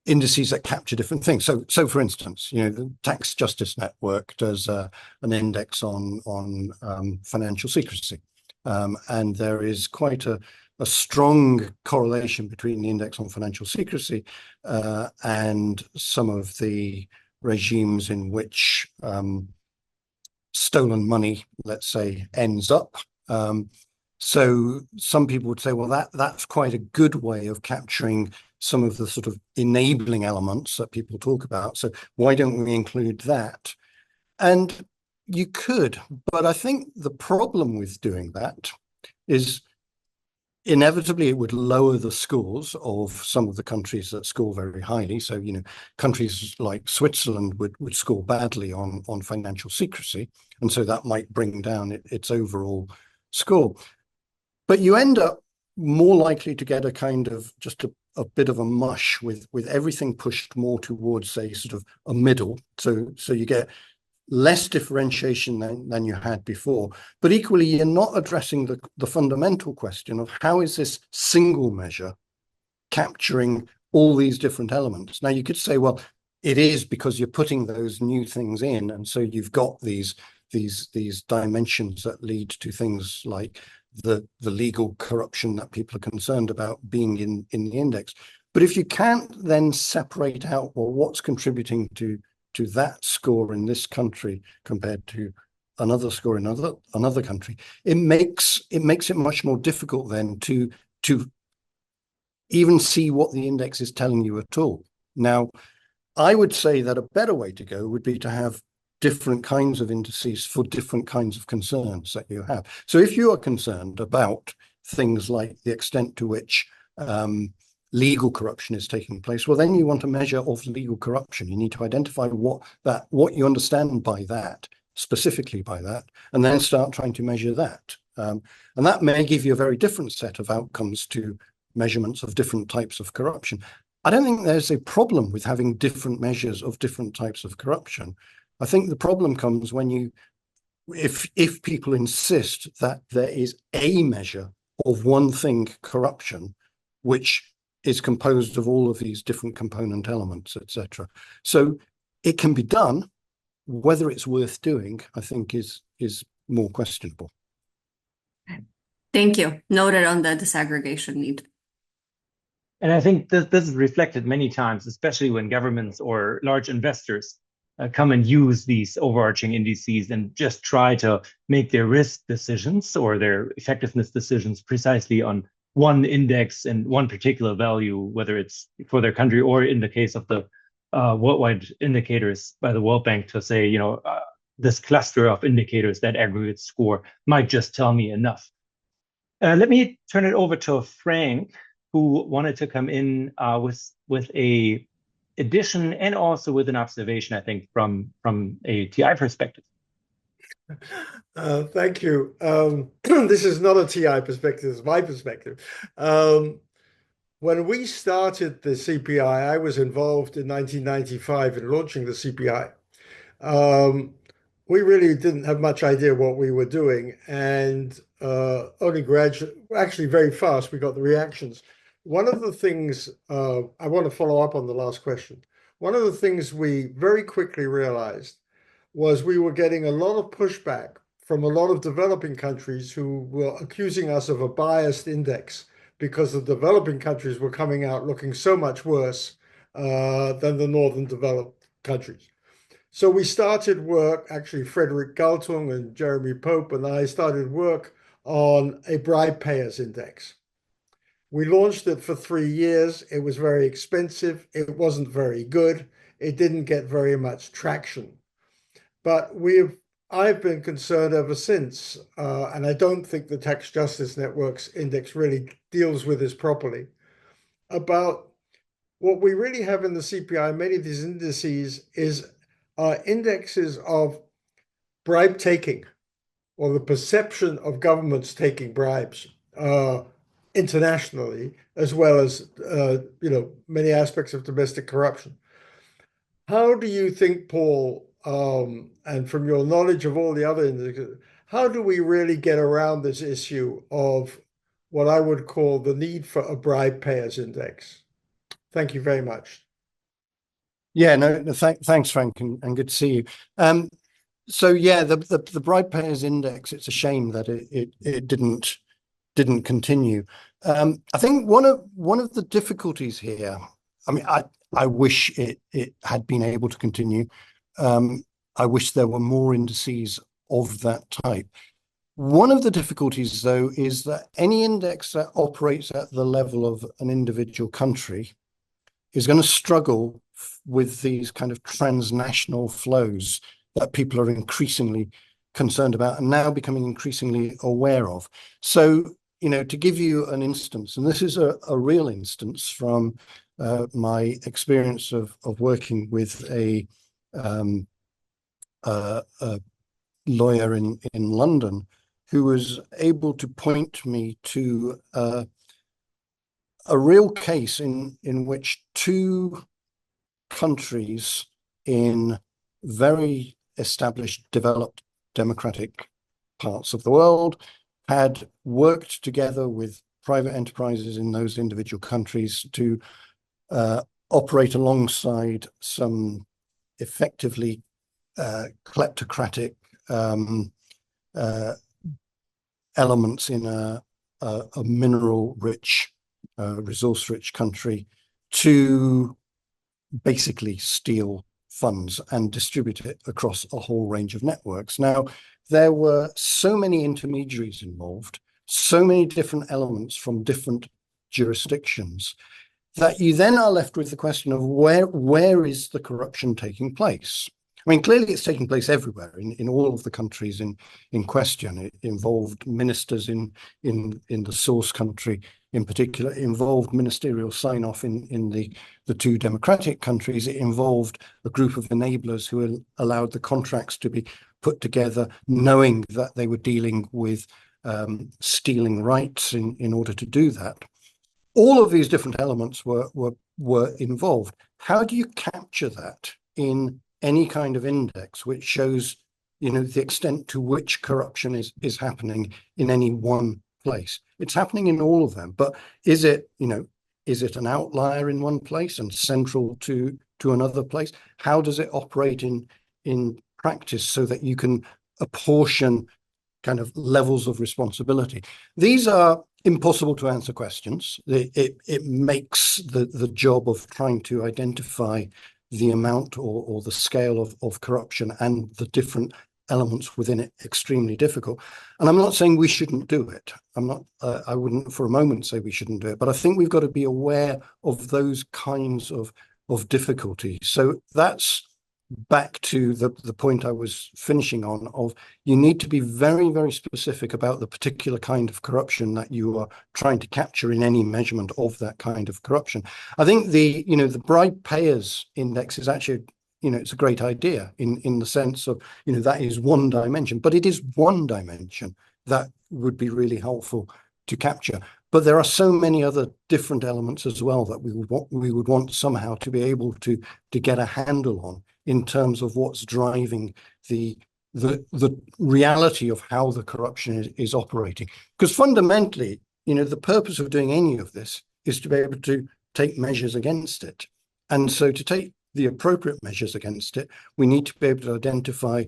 indices that capture different things. So for instance, the Tax Justice Network does an index on financial secrecy, and there is quite a strong correlation between the index on financial secrecy and some of the regimes in which stolen money, let's say, ends up. So some people would say, well, that's quite a good way of capturing some of the sort of enabling elements that people talk about. So why don't we include that? And you could, but I think the problem with doing that is inevitably it would lower the scores of some of the countries that score very highly. So, countries like Switzerland would score badly on financial secrecy. And so that might bring down its overall score. But you end up more likely to get a kind of just a bit of a mush with everything pushed more towards a sort of a middle. So you get less differentiation than you had before. But equally, you're not addressing the fundamental question of how is this single measure capturing all these different elements? Now, you could say, well, it is because you're putting those new things in. And so you've got these dimensions that lead to things like the legal corruption that people are concerned about being in the index. But if you can't then separate out, well, what's contributing to that score in this country compared to another score in another country, it makes it much more difficult then to even see what the index is telling you at all. Now, I would say that a better way to go would be to have different kinds of indices for different kinds of concerns that you have. So if you are concerned about things like the extent to which legal corruption is taking place, well, then you want a measure of legal corruption. You need to identify what you understand by that, specifically by that, and then start trying to measure that. And that may give you a very different set of outcomes to measurements of different types of corruption. I don't think there's a problem with having different measures of different types of corruption. I think the problem comes when if people insist that there is a measure of one thing, corruption, which is composed of all of these different component elements, etc. So it can be done. Whether it's worth doing, I think, is more questionable. Thank you. Noted on the disaggregation need. And I think this is reflected many times, especially when governments or large investors come and use these overarching indices and just try to make their risk decisions or their effectiveness decisions precisely on one index and one particular value, whether it's for their country or in the case of the worldwide indicators by the World Bank to say, this cluster of indicators, that aggregate score might just tell me enough. Let me turn it over to Frank, who wanted to come in with a addition and also with an observation, I think, from a TI perspective. Thank you. This is not a TI perspective, it's my perspective. When we started the CPI, I was involved in 1995 in launching the CPI. We really didn't have much idea what we were doing, and only gradually, actually very fast, we got the reactions. One of the things, I want to follow up on the last question. One of the things we very quickly realized was we were getting a lot of pushback from a lot of developing countries who were accusing us of a biased index because the developing countries were coming out looking so much worse than the northern developed countries. So we started work, actually Frederick Galtung and Jeremy Pope and I started work on a bribe payers index. We launched it for 3 years. It was very expensive. It wasn't very good. It didn't get very much traction. But I've been concerned ever since, and I don't think the Tax Justice Network's index really deals with this properly, about what we really have in the CPI, many of these indices, is indexes of bribe taking, or the perception of governments taking bribes internationally, as well as many aspects of domestic corruption. How do you think, Paul, and from your knowledge of all the other indicators, how do we really get around this issue of what I would call the need for a bribe payers index? Thank you very much. Yeah, thanks, Frank, and good to see you. So yeah, the bribe payers index, it's a shame that it didn't continue. I think one of the difficulties here, I mean, I wish it had been able to continue. I wish there were more indices of that type. One of the difficulties, though, is that any index that operates at the level of an individual country is going to struggle with these kind of transnational flows that people are increasingly concerned about and now becoming increasingly aware of. So, to give you an instance, and this is a real instance from my experience of working with a lawyer in London, who was able to point me to a real case in which two countries in very established, developed democratic parts of the world had worked together with private enterprises in those individual countries to operate alongside some effectively kleptocratic elements in a mineral-rich, resource-rich country to basically steal funds and distribute it across a whole range of networks. Now, there were so many intermediaries involved, so many different elements from different jurisdictions, that you then are left with the question of where is the corruption taking place? I mean, clearly it's taking place everywhere in all of the countries in question. It involved ministers in the source country in particular. It involved ministerial sign-off in the two democratic countries. It involved a group of enablers who allowed the contracts to be put together, knowing that they were dealing with stealing rights in order to do that. All of these different elements were involved. How do you capture that in any kind of index which shows, the extent to which corruption is happening in any one place? It's happening in all of them, but is it an outlier in one place and central to another place? How does it operate in practice so that you can apportion kind of levels of responsibility? These are impossible to answer questions. It makes the job of trying to identify the amount or the scale of corruption and the different elements within it extremely difficult. And I'm not saying we shouldn't do it. I wouldn't for a moment say we shouldn't do it, but I think we've got to be aware of those kinds of difficulties. So that's back to the point I was finishing on of you need to be very, very specific about the particular kind of corruption that you are trying to capture in any measurement of that kind of corruption. I think the bribe payers index is actually, it's a great idea in the sense of, that is one dimension, but it is one dimension that would be really helpful to capture. But there are so many other different elements as well that we would want somehow to be able to get a handle on in terms of what's driving the reality of how the corruption is operating. Because fundamentally, the purpose of doing any of this is to be able to take measures against it. And so to take the appropriate measures against it, we need to be able to identify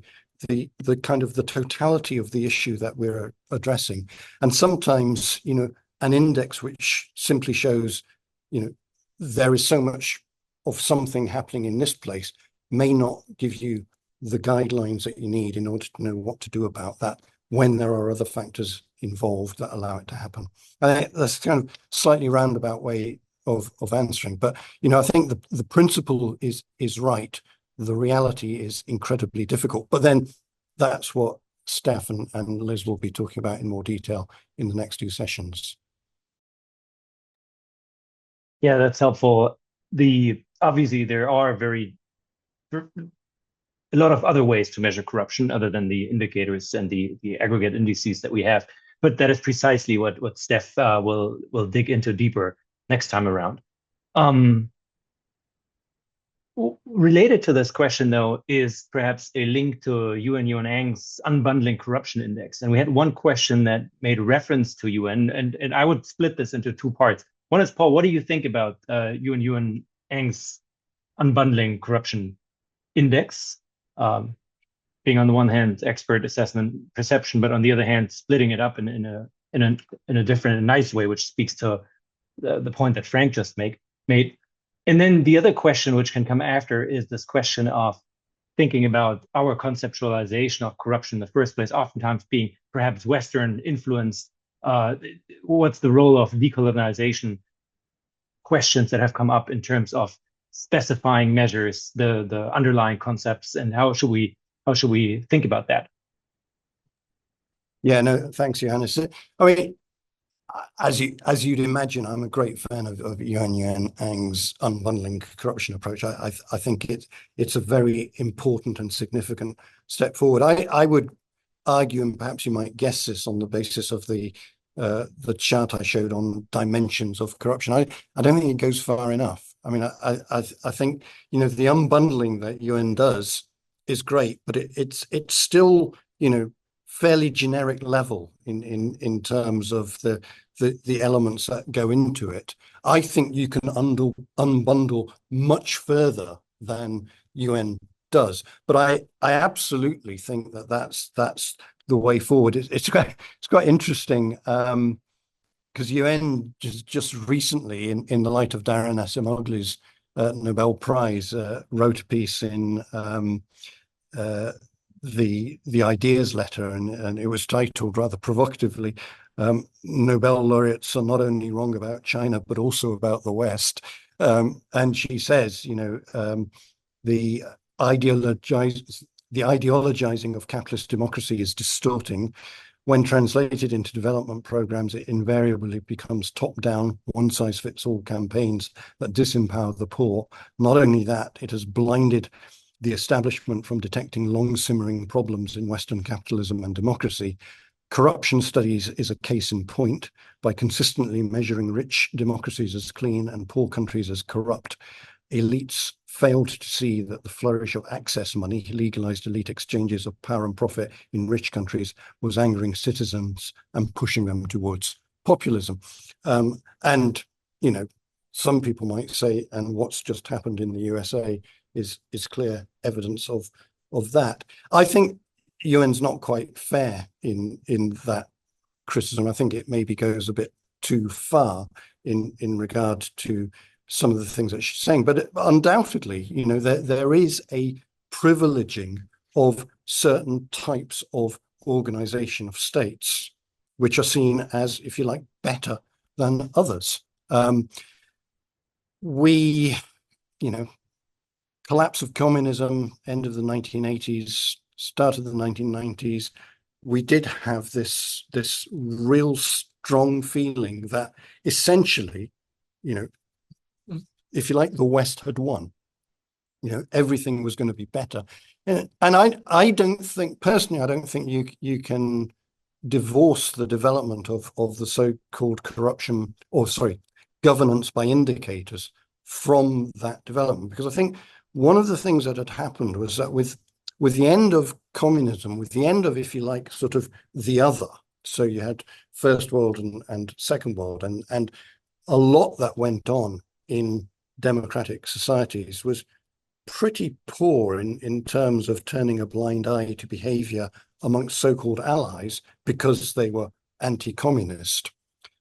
the kind of the totality of the issue that we're addressing. And sometimes, an index which simply shows, there is so much of something happening in this place may not give you the guidelines that you need in order to know what to do about that when there are other factors involved that allow it to happen. I think that's kind of slightly roundabout way of answering, but I think the principle is right. The reality is incredibly difficult, but then that's what Steph and Liz will be talking about in more detail in the next 2 sessions. Yeah, that's helpful. Obviously there are a lot of other ways to measure corruption other than the indicators and the aggregate indices that we have. But that is precisely what Steph will dig into deeper next time around. Related to this question, though, is perhaps a link to Yuan Ang's Unbundling Corruption Index. And we had one question that made reference to Yuan, and I would split this into 2 parts. One is, Paul, what do you think about Yuan Ang's Unbundling Corruption Index? Being on the one hand expert assessment perception, but on the other hand splitting it up in a different and nice way, which speaks to the point that Frank just made. And then the other question which can come after is this question of thinking about our conceptualization of corruption in the first place, oftentimes being perhaps Western influenced. What's the role of decolonization? Questions that have come up in terms of specifying measures, the underlying concepts, and how should we think about that? Yeah, no, thanks, Johannes. I mean, as you'd imagine, I'm a great fan of Yuan Ang's unbundling corruption approach. I think it's a very important and significant step forward. I would argue, and perhaps you might guess this on the basis of the chart I showed on dimensions of corruption. I don't think it goes far enough. I mean, I think the unbundling that Yuan does is great, but it's still fairly generic level in terms of the elements that go into it. I think you can unbundle much further than UN does, but I absolutely think that's the way forward. It's quite interesting because UN just recently, in the light of Darren Acemoglu's Nobel Prize, wrote a piece in the Ideas Letter, and it was titled rather provocatively, Nobel laureates are not only wrong about China, but also about the West. And she says, the ideologizing of capitalist democracy is distorting. When translated into development programs, it invariably becomes top-down, one-size-fits-all campaigns that disempower the poor. Not only that, it has blinded the establishment from detecting long-simmering problems in Western capitalism and democracy. Corruption studies is a case in point. By consistently measuring rich democracies as clean and poor countries as corrupt, elites failed to see that the flourish of access money, legalized elite exchanges of power and profit in rich countries, was angering citizens and pushing them towards populism. And some people might say, and what's just happened in the USA is clear evidence of that. I think UN's not quite fair in that criticism. I think it maybe goes a bit too far in regard to some of the things that she's saying, but undoubtedly, there is a privileging of certain types of organization of states, which are seen as, if you like, better than others. Collapse of communism, end of the 1980s, start of the 1990s, we did have this real strong feeling that essentially, if you like, the West had won. Everything was going to be better. And I don't think, personally, I don't think you can divorce the development of the so-called governance by indicators from that development. Because I think one of the things that had happened was that with the end of communism, with the end of, if you like, sort of the other, so you had First World and Second World, and a lot that went on in democratic societies was pretty poor in terms of turning a blind eye to behavior amongst so-called allies because they were anti-communist.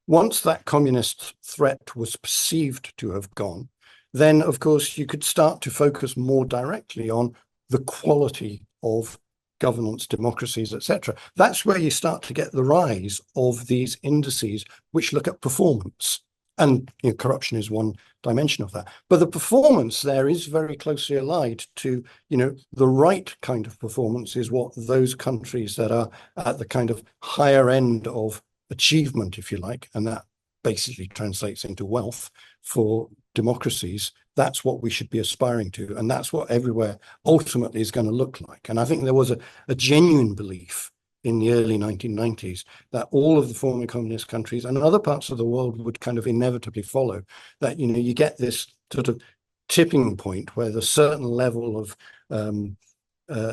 Once that communist threat was perceived to have gone, then of course you could start to focus more directly on the quality of governance, democracies, etc. That's where you start to get the rise of these indices which look at performance. And corruption is one dimension of that. But the performance there is very closely allied to, the right kind of performance is what those countries that are at the kind of higher end of achievement, if you like, and that basically translates into wealth for democracies. That's what we should be aspiring to. And that's what everywhere ultimately is going to look like. And I think there was a genuine belief in the early 1990s that all of the former communist countries and other parts of the world would kind of inevitably follow, that, you get this sort of tipping point where there's a certain level of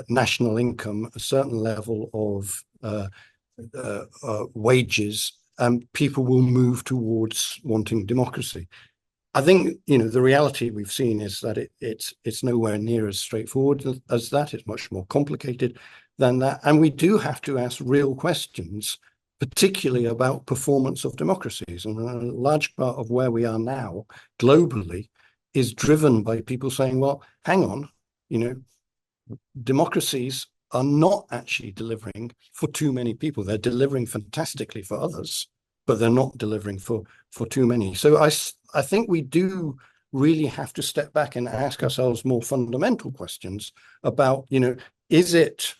national income, a certain level of wages, and people will move towards wanting democracy. I think, the reality we've seen is that it's nowhere near as straightforward as that. It's much more complicated than that. And we do have to ask real questions, particularly about performance of democracies. And a large part of where we are now globally is driven by people saying, well, hang on, democracies are not actually delivering for too many people. They're delivering fantastically for others, but they're not delivering for too many. So I think we do really have to step back and ask ourselves more fundamental questions about, is it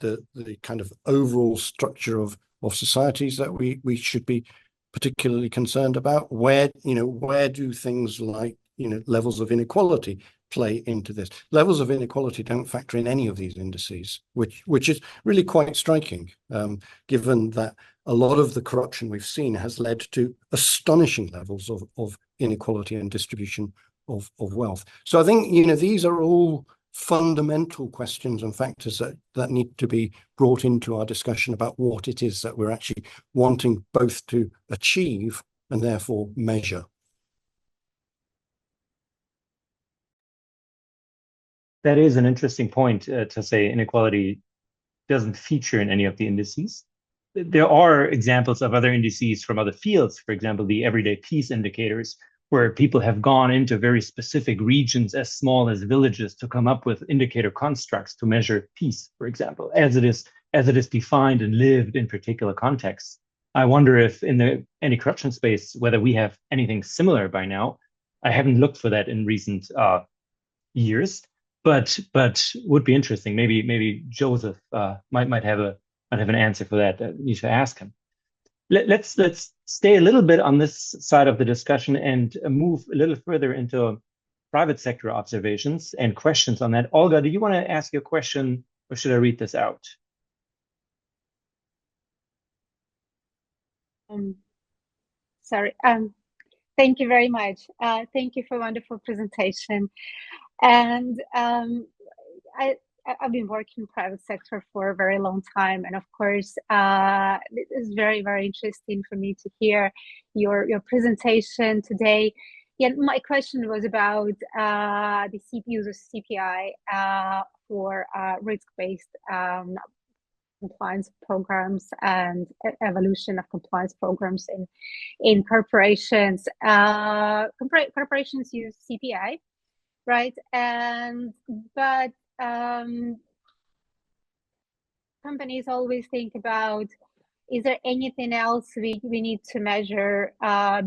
the kind of overall structure of societies that we should be particularly concerned about? Where do things like, levels of inequality play into this? Levels of inequality don't factor in any of these indices, which is really quite striking, given that a lot of the corruption we've seen has led to astonishing levels of inequality and distribution of wealth. So I think, these are all fundamental questions and factors that need to be brought into our discussion about what it is that we're actually wanting both to achieve and therefore measure. That is an interesting point, to say inequality doesn't feature in any of the indices. There are examples of other indices from other fields, for example, the everyday peace indicators, where people have gone into very specific regions as small as villages to come up with indicator constructs to measure peace, for example, as it is defined and lived in particular contexts. I wonder if in the anti-corruption space, whether we have anything similar by now. I haven't looked for that in recent years, but would be interesting. Maybe Joseph might have an answer for that. I need to ask him. Let's stay a little bit on this side of the discussion and move a little further into private sector observations and questions on that. Olga, do you want to ask your question, or should I read this out? Sorry. Thank you very much. Thank you for a wonderful presentation. And I've been working in private sector for a very long time, and of course, it is very, very interesting for me to hear your presentation today. Yeah, my question was about the use of CPI for risk-based compliance programs and evolution of compliance programs in corporations. Corporations use CPI, right? But companies always think about, is there anything else we need to measure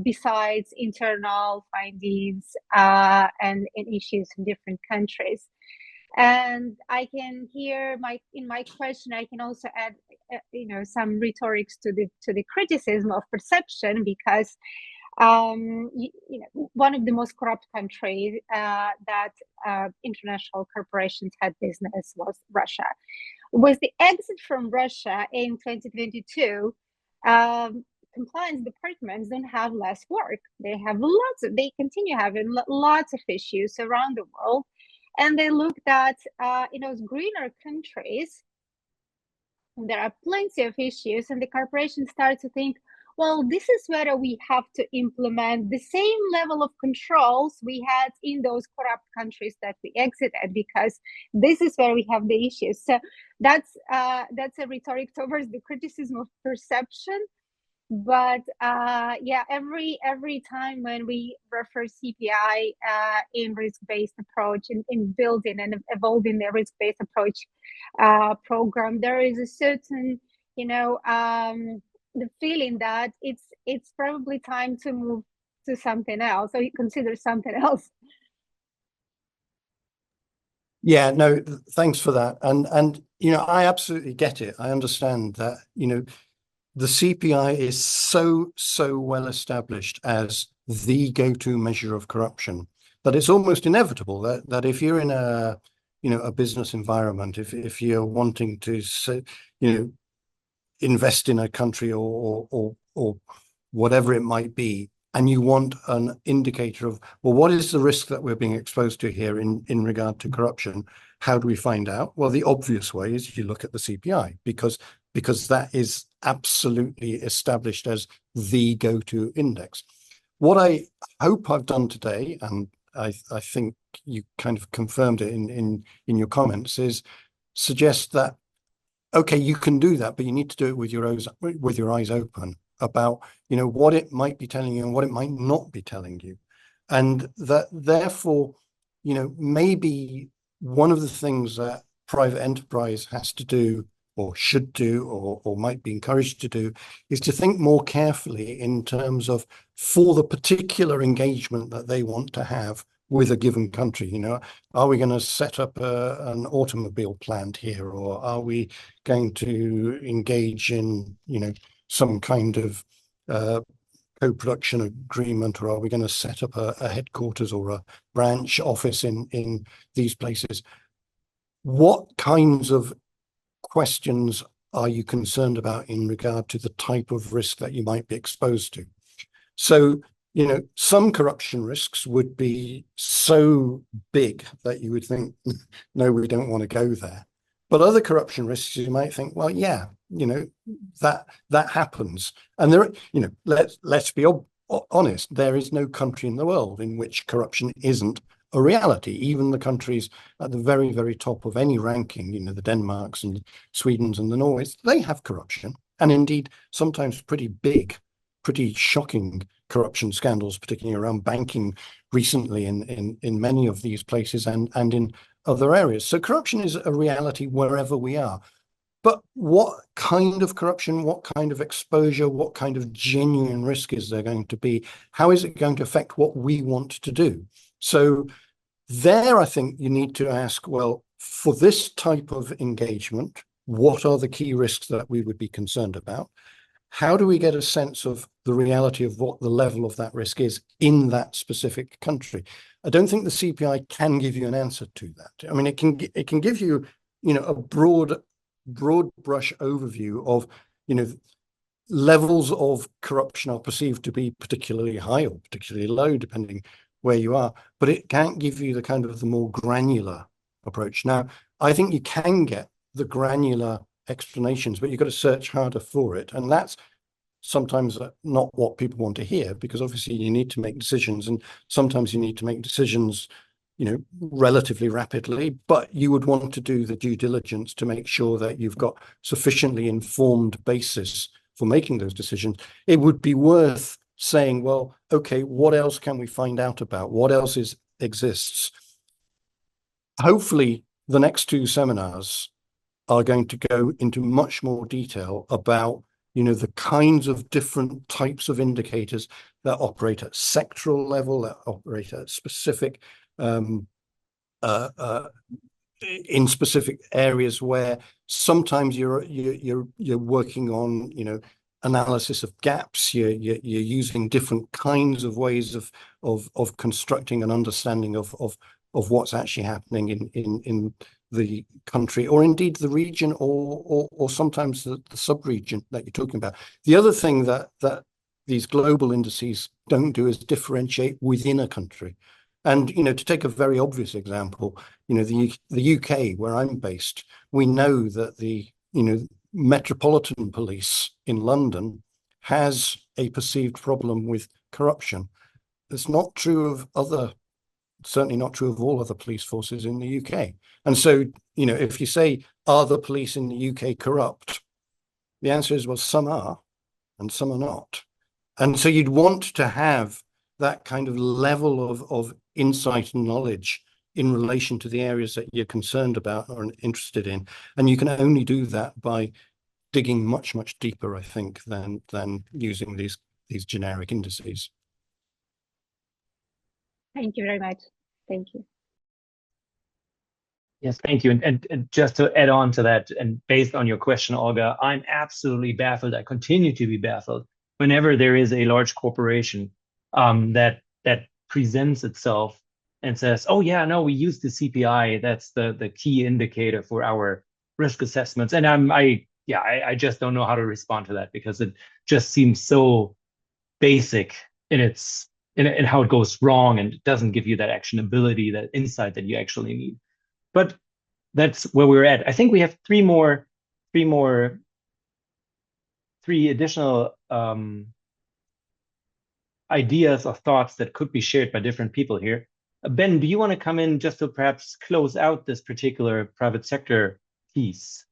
besides internal findings and issues in different countries? And I can hear in my question, I can also add, some rhetorics to the criticism of perception, because one of the most corrupt countries that international corporations had business was Russia. With the exit from Russia in 2022, compliance departments don't have less work. They have they continue having lots of issues around the world. And they looked at, in those greener countries, there are plenty of issues, and the corporations start to think, well, this is where we have to implement the same level of controls we had in those corrupt countries that we exited, because this is where we have the issues. So that's a rhetoric towards the criticism of perception. But yeah, every time when we refer CPI in risk-based approach, in building and evolving the risk-based approach program, there is a certain, the feeling that it's probably time to move to something else, or you consider something else. Yeah, no, thanks for that. And I absolutely get it. I understand that, the CPI is so well established as the go-to measure of corruption that it's almost inevitable that if you're in a business environment, if you're wanting to invest in a country or whatever it might be, and you want an indicator of, well, what is the risk that we're being exposed to here in regard to corruption? How do we find out? Well, the obvious way is you look at the CPI, because that is absolutely established as the go-to index. What I hope I've done today, and I think you kind of confirmed it in your comments, is suggest that, okay, you can do that, but you need to do it with your eyes open about what it might be telling you and what it might not be telling you, and that therefore maybe one of the things that private enterprise has to do or should do or might be encouraged to do is to think more carefully in terms of, for the particular engagement that they want to have with a given country, are we going to set up an automobile plant here, or are we going to engage in some kind of co-production agreement, or are we going to set up a headquarters or a branch office in these places? What kinds of questions are you concerned about in regard to the type of risk that you might be exposed to? So, some corruption risks would be so big that you would think, no, we don't want to go there. But other corruption risks, you might think, well, yeah, that happens. And there, let's be honest, there is no country in the world in which corruption isn't a reality. Even the countries at the very, very top of any ranking, the Denmarks and Swedens and the Norways, they have corruption, and indeed sometimes pretty big, pretty shocking corruption scandals, particularly around banking recently in many of these places and in other areas. So corruption is a reality wherever we are. But what kind of corruption, what kind of exposure, what kind of genuine risk is there going to be? How is it going to affect what we want to do? So there, I think you need to ask, well, for this type of engagement, what are the key risks that we would be concerned about? How do we get a sense of the reality of what the level of that risk is in that specific country? I don't think the CPI can give you an answer to that. I mean, it can give you, a broad brush overview of, levels of corruption are perceived to be particularly high or particularly low, depending where you are, but it can't give you the kind of the more granular approach. Now, I think you can get the granular explanations, but you've got to search harder for it. And that's sometimes not what people want to hear, because obviously you need to make decisions, and sometimes you need to make decisions, relatively rapidly, but you would want to do the due diligence to make sure that you've got sufficiently informed basis for making those decisions. It would be worth saying, well, okay, what else can we find out about? What else exists? Hopefully, the next two seminars are going to go into much more detail about, the kinds of different types of indicators that operate at sectoral level, that operate at specific, in specific areas where sometimes you're working on, analysis of gaps. You're using different kinds of ways of constructing an understanding of what's actually happening in the country, or indeed the region, or sometimes the sub-region that you're talking about. The other thing that these global indices don't do is differentiate within a country. And, to take a very obvious example, the UK, where I'm based, we know that the, Metropolitan Police in London has a perceived problem with corruption. It's not true of certainly not true of all other police forces in the UK. And so, if you say, are the police in the UK corrupt? The answer is, well, some are, and some are not. And so you'd want to have that kind of level of insight and knowledge in relation to the areas that you're concerned about or interested in. And you can only do that by digging much, much deeper, I think, than using these generic indices. Thank you very much. Thank you. Yes, thank you. And just to add on to that, and based on your question, Olga, I'm absolutely baffled. I continue to be baffled whenever there is a large corporation that presents itself and says, "Oh yeah, no, we use the CPI. That's the key indicator for our risk assessments." And I just don't know how to respond to that, because it just seems so basic in how it goes wrong, and it doesn't give you that actionability, that insight that you actually need. But that's where we're at. I think we have three additional ideas or thoughts that could be shared by different people here. Ben, do you want to come in just to perhaps close out this particular private sector piece?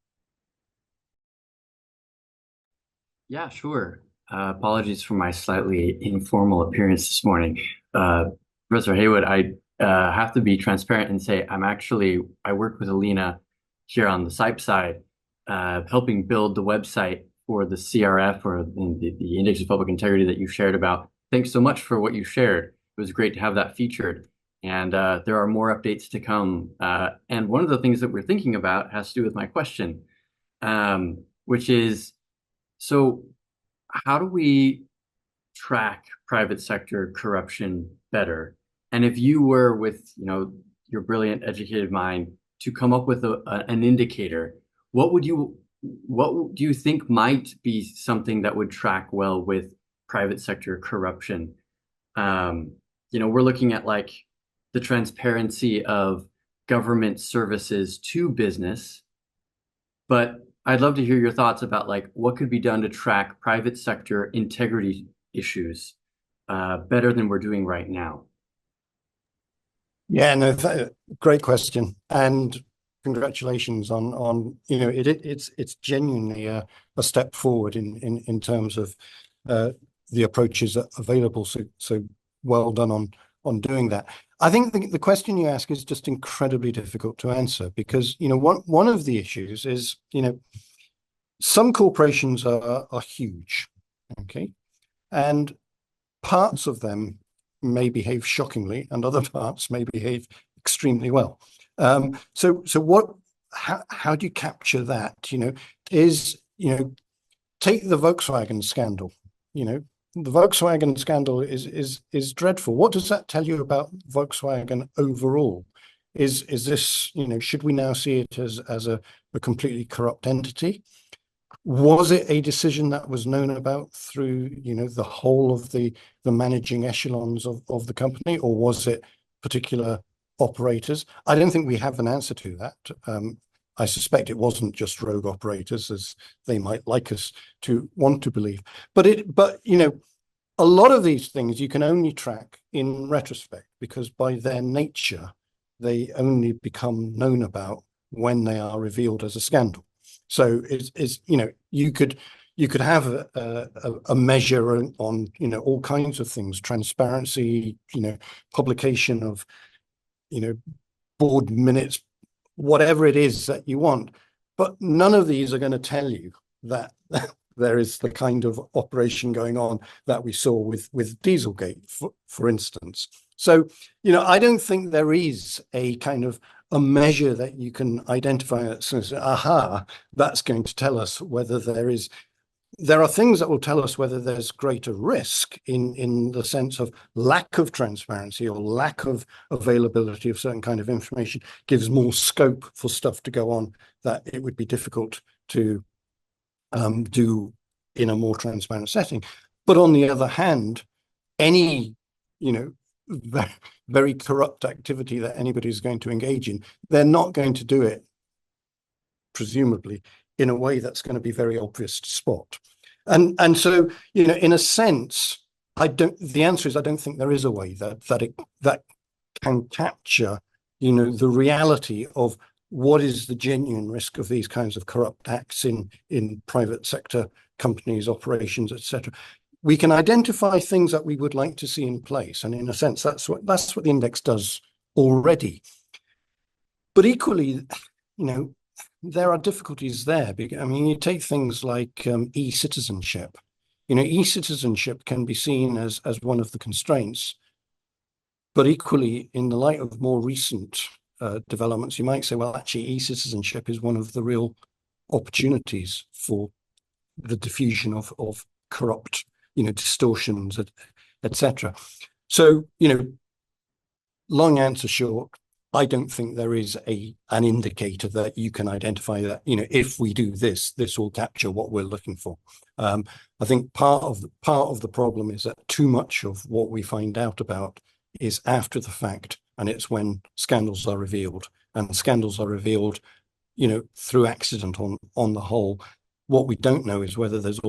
Yeah, sure. Apologies for my slightly informal appearance this morning. Professor Haywood, I have to be transparent and say I work with Alina here on the SIPE side, helping build the website for the CRF, or the Index of Public Integrity that you shared about. Thanks so much for what you shared. It was great to have that featured. And there are more updates to come. And one of the things that we're thinking about has to do with my question, which is, so how do we track private sector corruption better? And if you were, with your brilliant educated mind, to come up with an indicator, what do you think might be something that would track well with private sector corruption? We're looking at like the transparency of government services to business, but I'd love to hear your thoughts about like what could be done to track private sector integrity issues better than we're doing right now. Yeah, no, great question, and congratulations on it's genuinely a step forward in terms of the approaches available. So well done on doing that. I think the question you ask is just incredibly difficult to answer, because one of the issues is some corporations are huge, okay, and parts of them may behave shockingly, and other parts may behave extremely well. So how do you capture that? Take the Volkswagen scandal. The Volkswagen scandal is dreadful. What does that tell you about Volkswagen overall? Is this, should we now see it as a completely corrupt entity? Was it a decision that was known about through, the whole of the managing echelons of the company, or was it particular operators? I don't think we have an answer to that. I suspect it wasn't just rogue operators, as they might like us to want to believe. But a lot of these things you can only track in retrospect, because by their nature, they only become known about when they are revealed as a scandal. So you could have a measure on all kinds of things, transparency, publication of board minutes, whatever it is that you want, but none of these are going to tell you that there is the kind of operation going on that we saw with Dieselgate, for instance. So I don't think there is a kind of a measure that you can identify that says, aha, that's going to tell us whether there are things that will tell us whether there's greater risk in the sense of lack of transparency or lack of availability of certain kind of information gives more scope for stuff to go on that it would be difficult to do in a more transparent setting. But on the other hand, any, very corrupt activity that anybody is going to engage in, they're not going to do it, presumably, in a way that's going to be very obvious to spot. And so, in a sense, the answer is I don't think there is a way that can capture, the reality of what is the genuine risk of these kinds of corrupt acts in private sector companies, operations, etc. We can identify things that we would like to see in place, and in a sense, that's what the index does already. But equally, there are difficulties there. I mean, you take things like e-citizenship. E-citizenship can be seen as one of the constraints, but equally, in the light of more recent developments, you might say, well, actually, e-citizenship is one of the real opportunities for the diffusion of corrupt, distortions, etc. So, long answer short, I don't think there is an indicator that you can identify that, if we do this, this will capture what we're looking for. I think part of the problem is that too much of what we find out about is after the fact, and it's when scandals are revealed, and scandals are revealed, through accident on the whole. What we don't know is whether there's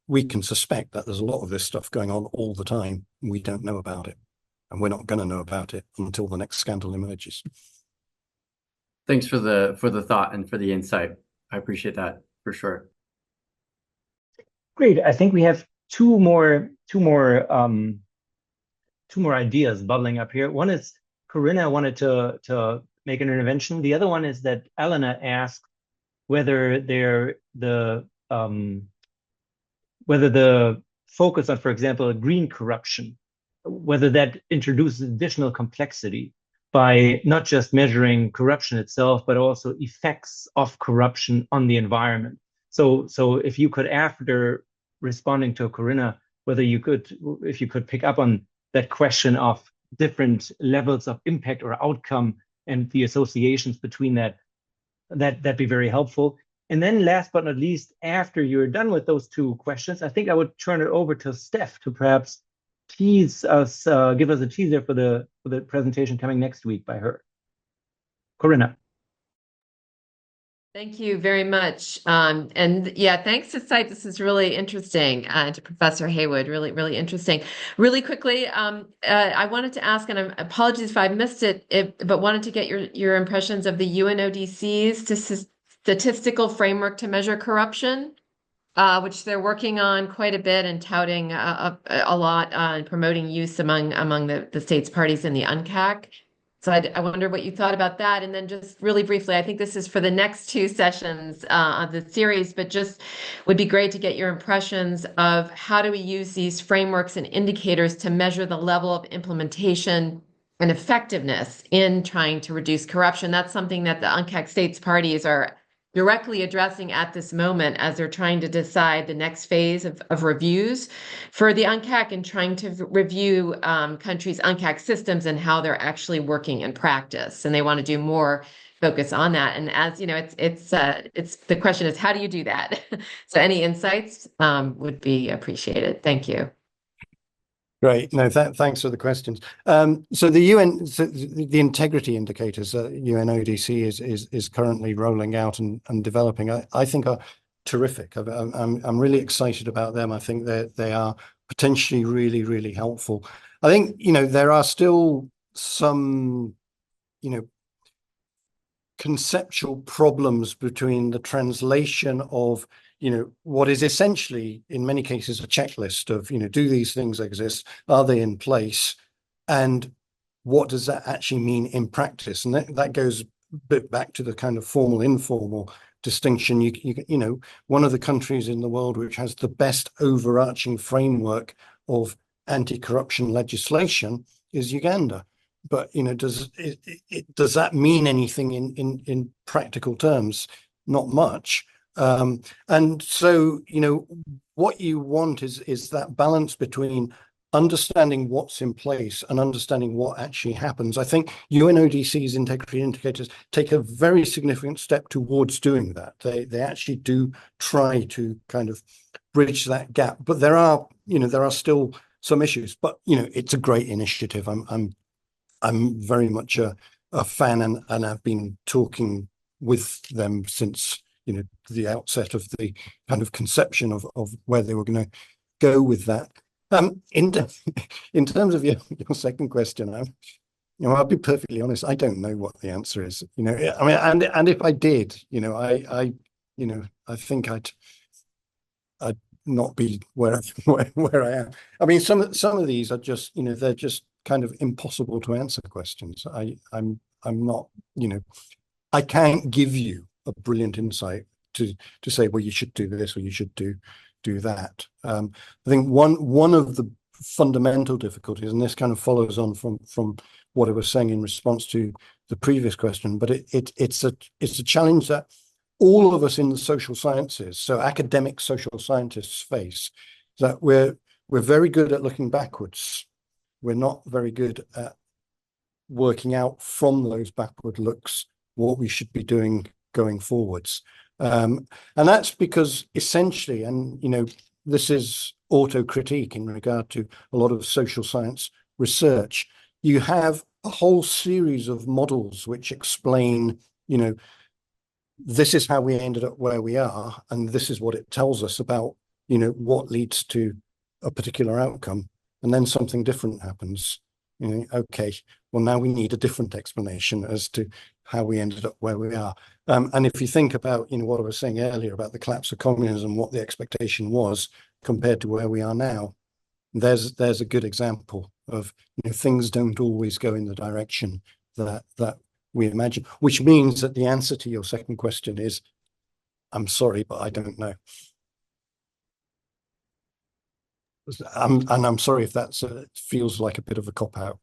we can suspect that there's a lot of this stuff going on all the time. We don't know about it, and we're not going to know about it until the next scandal emerges. Thanks for the thought and for the insight. I appreciate that for sure. Great. I think we have two more ideas bubbling up here. One is Corinna wanted to make an intervention. The other one is that Elena asked whether the focus on, for example, green corruption, whether that introduces additional complexity by not just measuring corruption itself, but also effects of corruption on the environment. So if you could, after responding to Corinna, if you could pick up on that question of different levels of impact or outcome and the associations between that'd be very helpful. And then last but not least, after you're done with those two questions, I think I would turn it over to Steph to perhaps tease us, give us a teaser for the presentation coming next week by her. Corinna. Thank you very much. And yeah, thanks to Site. This is really interesting, to Professor Haywood, really, really interesting. Really quickly, I wanted to ask, and apologies if I missed it, but wanted to get your impressions of the UNODC's statistical framework to measure corruption, which they're working on quite a bit and touting a lot and promoting use among the states parties in the UNCAC. So I wonder what you thought about that. And then just really briefly, I think this is for the next two sessions of the series, but just would be great to get your impressions of how do we use these frameworks and indicators to measure the level of implementation and effectiveness in trying to reduce corruption. That's something that the UNCAC states parties are directly addressing at this moment as they're trying to decide the next phase of reviews for the UNCAC and trying to review countries' UNCAC systems and how they're actually working in practice. And they want to do more focus on that. And as you know, it's the question is, how do you do that? So any insights would be appreciated. Thank you. Great. No, thanks for the questions. So the integrity indicators that UNODC is currently rolling out and developing, I think are terrific. I'm really excited about them. I think they are potentially really, really helpful. I think, there are still some, conceptual problems between the translation of what is essentially, in many cases, a checklist of, do these things exist? Are they in place? And what does that actually mean in practice? And that goes a bit back to the kind of formal, informal distinction. One of the countries in the world which has the best overarching framework of anti-corruption legislation is Uganda. But, does that mean anything in practical terms? Not much. And so, what you want is that balance between understanding what's in place and understanding what actually happens. I think UNODC's integrity indicators take a very significant step towards doing that. They actually do try to kind of bridge that gap, but there are still some issues. But it's a great initiative. I'm very much a fan, and I've been talking with them since the outset of the kind of conception of where they were going to go with that. In terms of your second question, I'll be perfectly honest. I don't know what the answer is. I mean, and if I did, I think I'd not be where where I am. I mean, some of these are just, they're just kind of impossible to answer questions. I'm not, I can't give you a brilliant insight to say, well, you should do this or you should do that. I think one of the fundamental difficulties, and this kind of follows on from what I was saying in response to the previous question, but it's a challenge that all of us in the social sciences, so academic social scientists, face, that we're very good at looking backwards. We're not very good at working out from those backward looks what we should be doing going forwards. And that's because essentially, and this is autocritique in regard to a lot of social science research, you have a whole series of models which explain, this is how we ended up where we are, and this is what it tells us about, what leads to a particular outcome, and then something different happens. Okay, well, now we need a different explanation as to how we ended up where we are. And if you think about, what I was saying earlier about the collapse of communism, what the expectation was compared to where we are now, there's a good example of, things don't always go in the direction that we imagine, which means that the answer to your second question is, I'm sorry, but I don't know. And I'm sorry if that feels like a bit of a cop-out.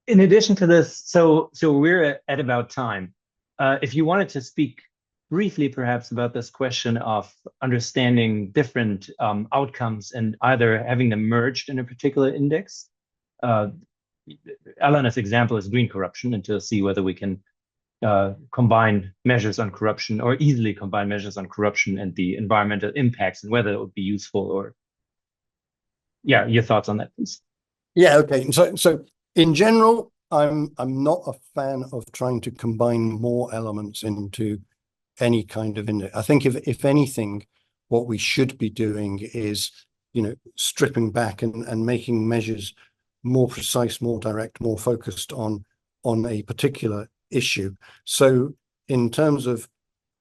In addition to this, so we're at about time. If you wanted to speak briefly, perhaps, about this question of understanding different outcomes and either having them merged in a particular index. Elena's example is green corruption, and to see whether we can combine measures on corruption, or easily combine measures on corruption and the environmental impacts, and whether it would be useful. Or your thoughts on that, please. Yeah, okay. So in general, I'm not a fan of trying to combine more elements into any kind of index. I think if anything, what we should be doing is, stripping back and making measures more precise, more direct, more focused on a particular issue. So in terms of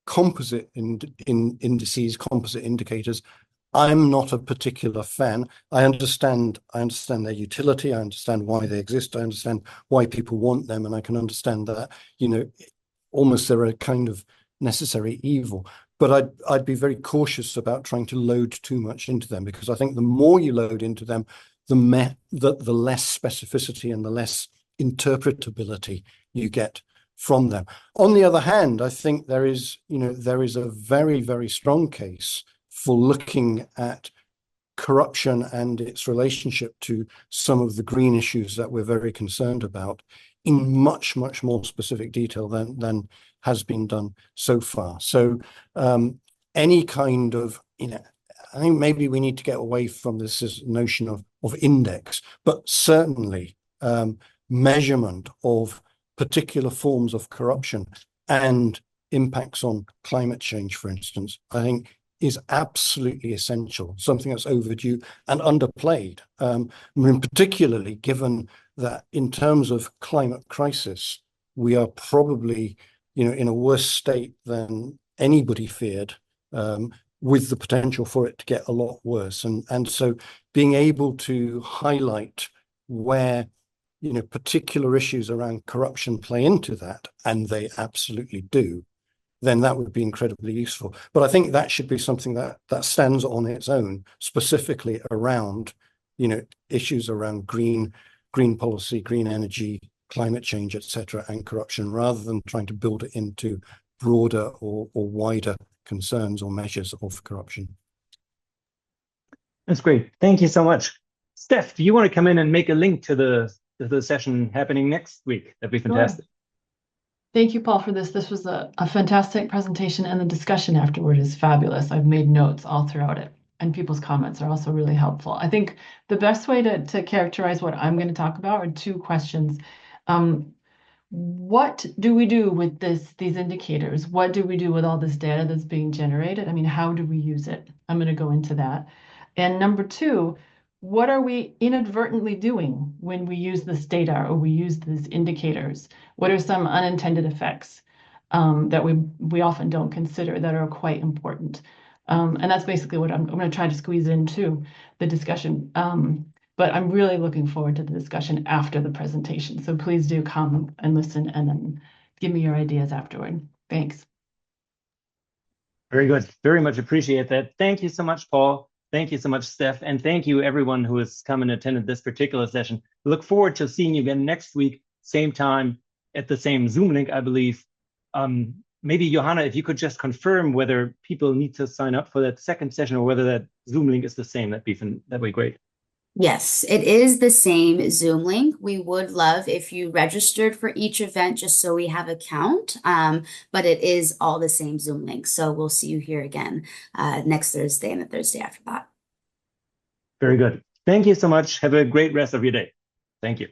composite indices, composite indicators, I'm not a particular fan. I understand their utility. I understand why they exist. I understand why people want them, and I can understand that, almost they're a kind of necessary evil. But I'd be very cautious about trying to load too much into them, because I think the more you load into them, the less specificity and the less interpretability you get from them. On the other hand, I think there is a very, very strong case for looking at corruption and its relationship to some of the green issues that we're very concerned about in much, much more specific detail than has been done so far. So any kind of, I think maybe we need to get away from this notion of index, but certainly measurement of particular forms of corruption and impacts on climate change, for instance, I think is absolutely essential, something that's overdue and underplayed. I mean, particularly given that in terms of climate crisis, we are probably, in a worse state than anybody feared, with the potential for it to get a lot worse. And so being able to highlight where, particular issues around corruption play into that, and they absolutely do, then that would be incredibly useful. But I think that should be something that stands on its own, specifically around, issues around green policy, green energy, climate change, etc., and corruption, rather than trying to build it into broader or wider concerns or measures of corruption. That's great. Thank you so much. Steph, do you want to come in and make a link to the session happening next week? That'd be fantastic. Sure. Thank you, Paul, for this. This was a fantastic presentation, and the discussion afterward is fabulous. I've made notes all throughout it, and people's comments are also really helpful. I think the best way to characterize what I'm going to talk about are two questions. What do we do with these indicators? What do we do with all this data that's being generated? I mean, how do we use it? I'm going to go into that. And number two, what are we inadvertently doing when we use this data or we use these indicators? What are some unintended effects that we often don't consider that are quite important? And that's basically what I'm going to try to squeeze into the discussion. But I'm really looking forward to the discussion after the presentation. So please do come and listen and then give me your ideas afterward. Thanks. Very good. Very much appreciate that. Thank you so much, Paul. Thank you so much, Steph. And thank you, everyone who has come and attended this particular session. Look forward to seeing you again next week, same time, at the same Zoom link, I believe. Maybe, Johanna, if you could just confirm whether people need to sign up for that second session or whether that Zoom link is the same, that'd be great. Yes, it is the same Zoom link. We would love if you registered for each event just so we have a count, but it is all the same Zoom link. So we'll see you here again next Thursday and the Thursday after that. Very good. Thank you so much. Have a great rest of your day. Thank you.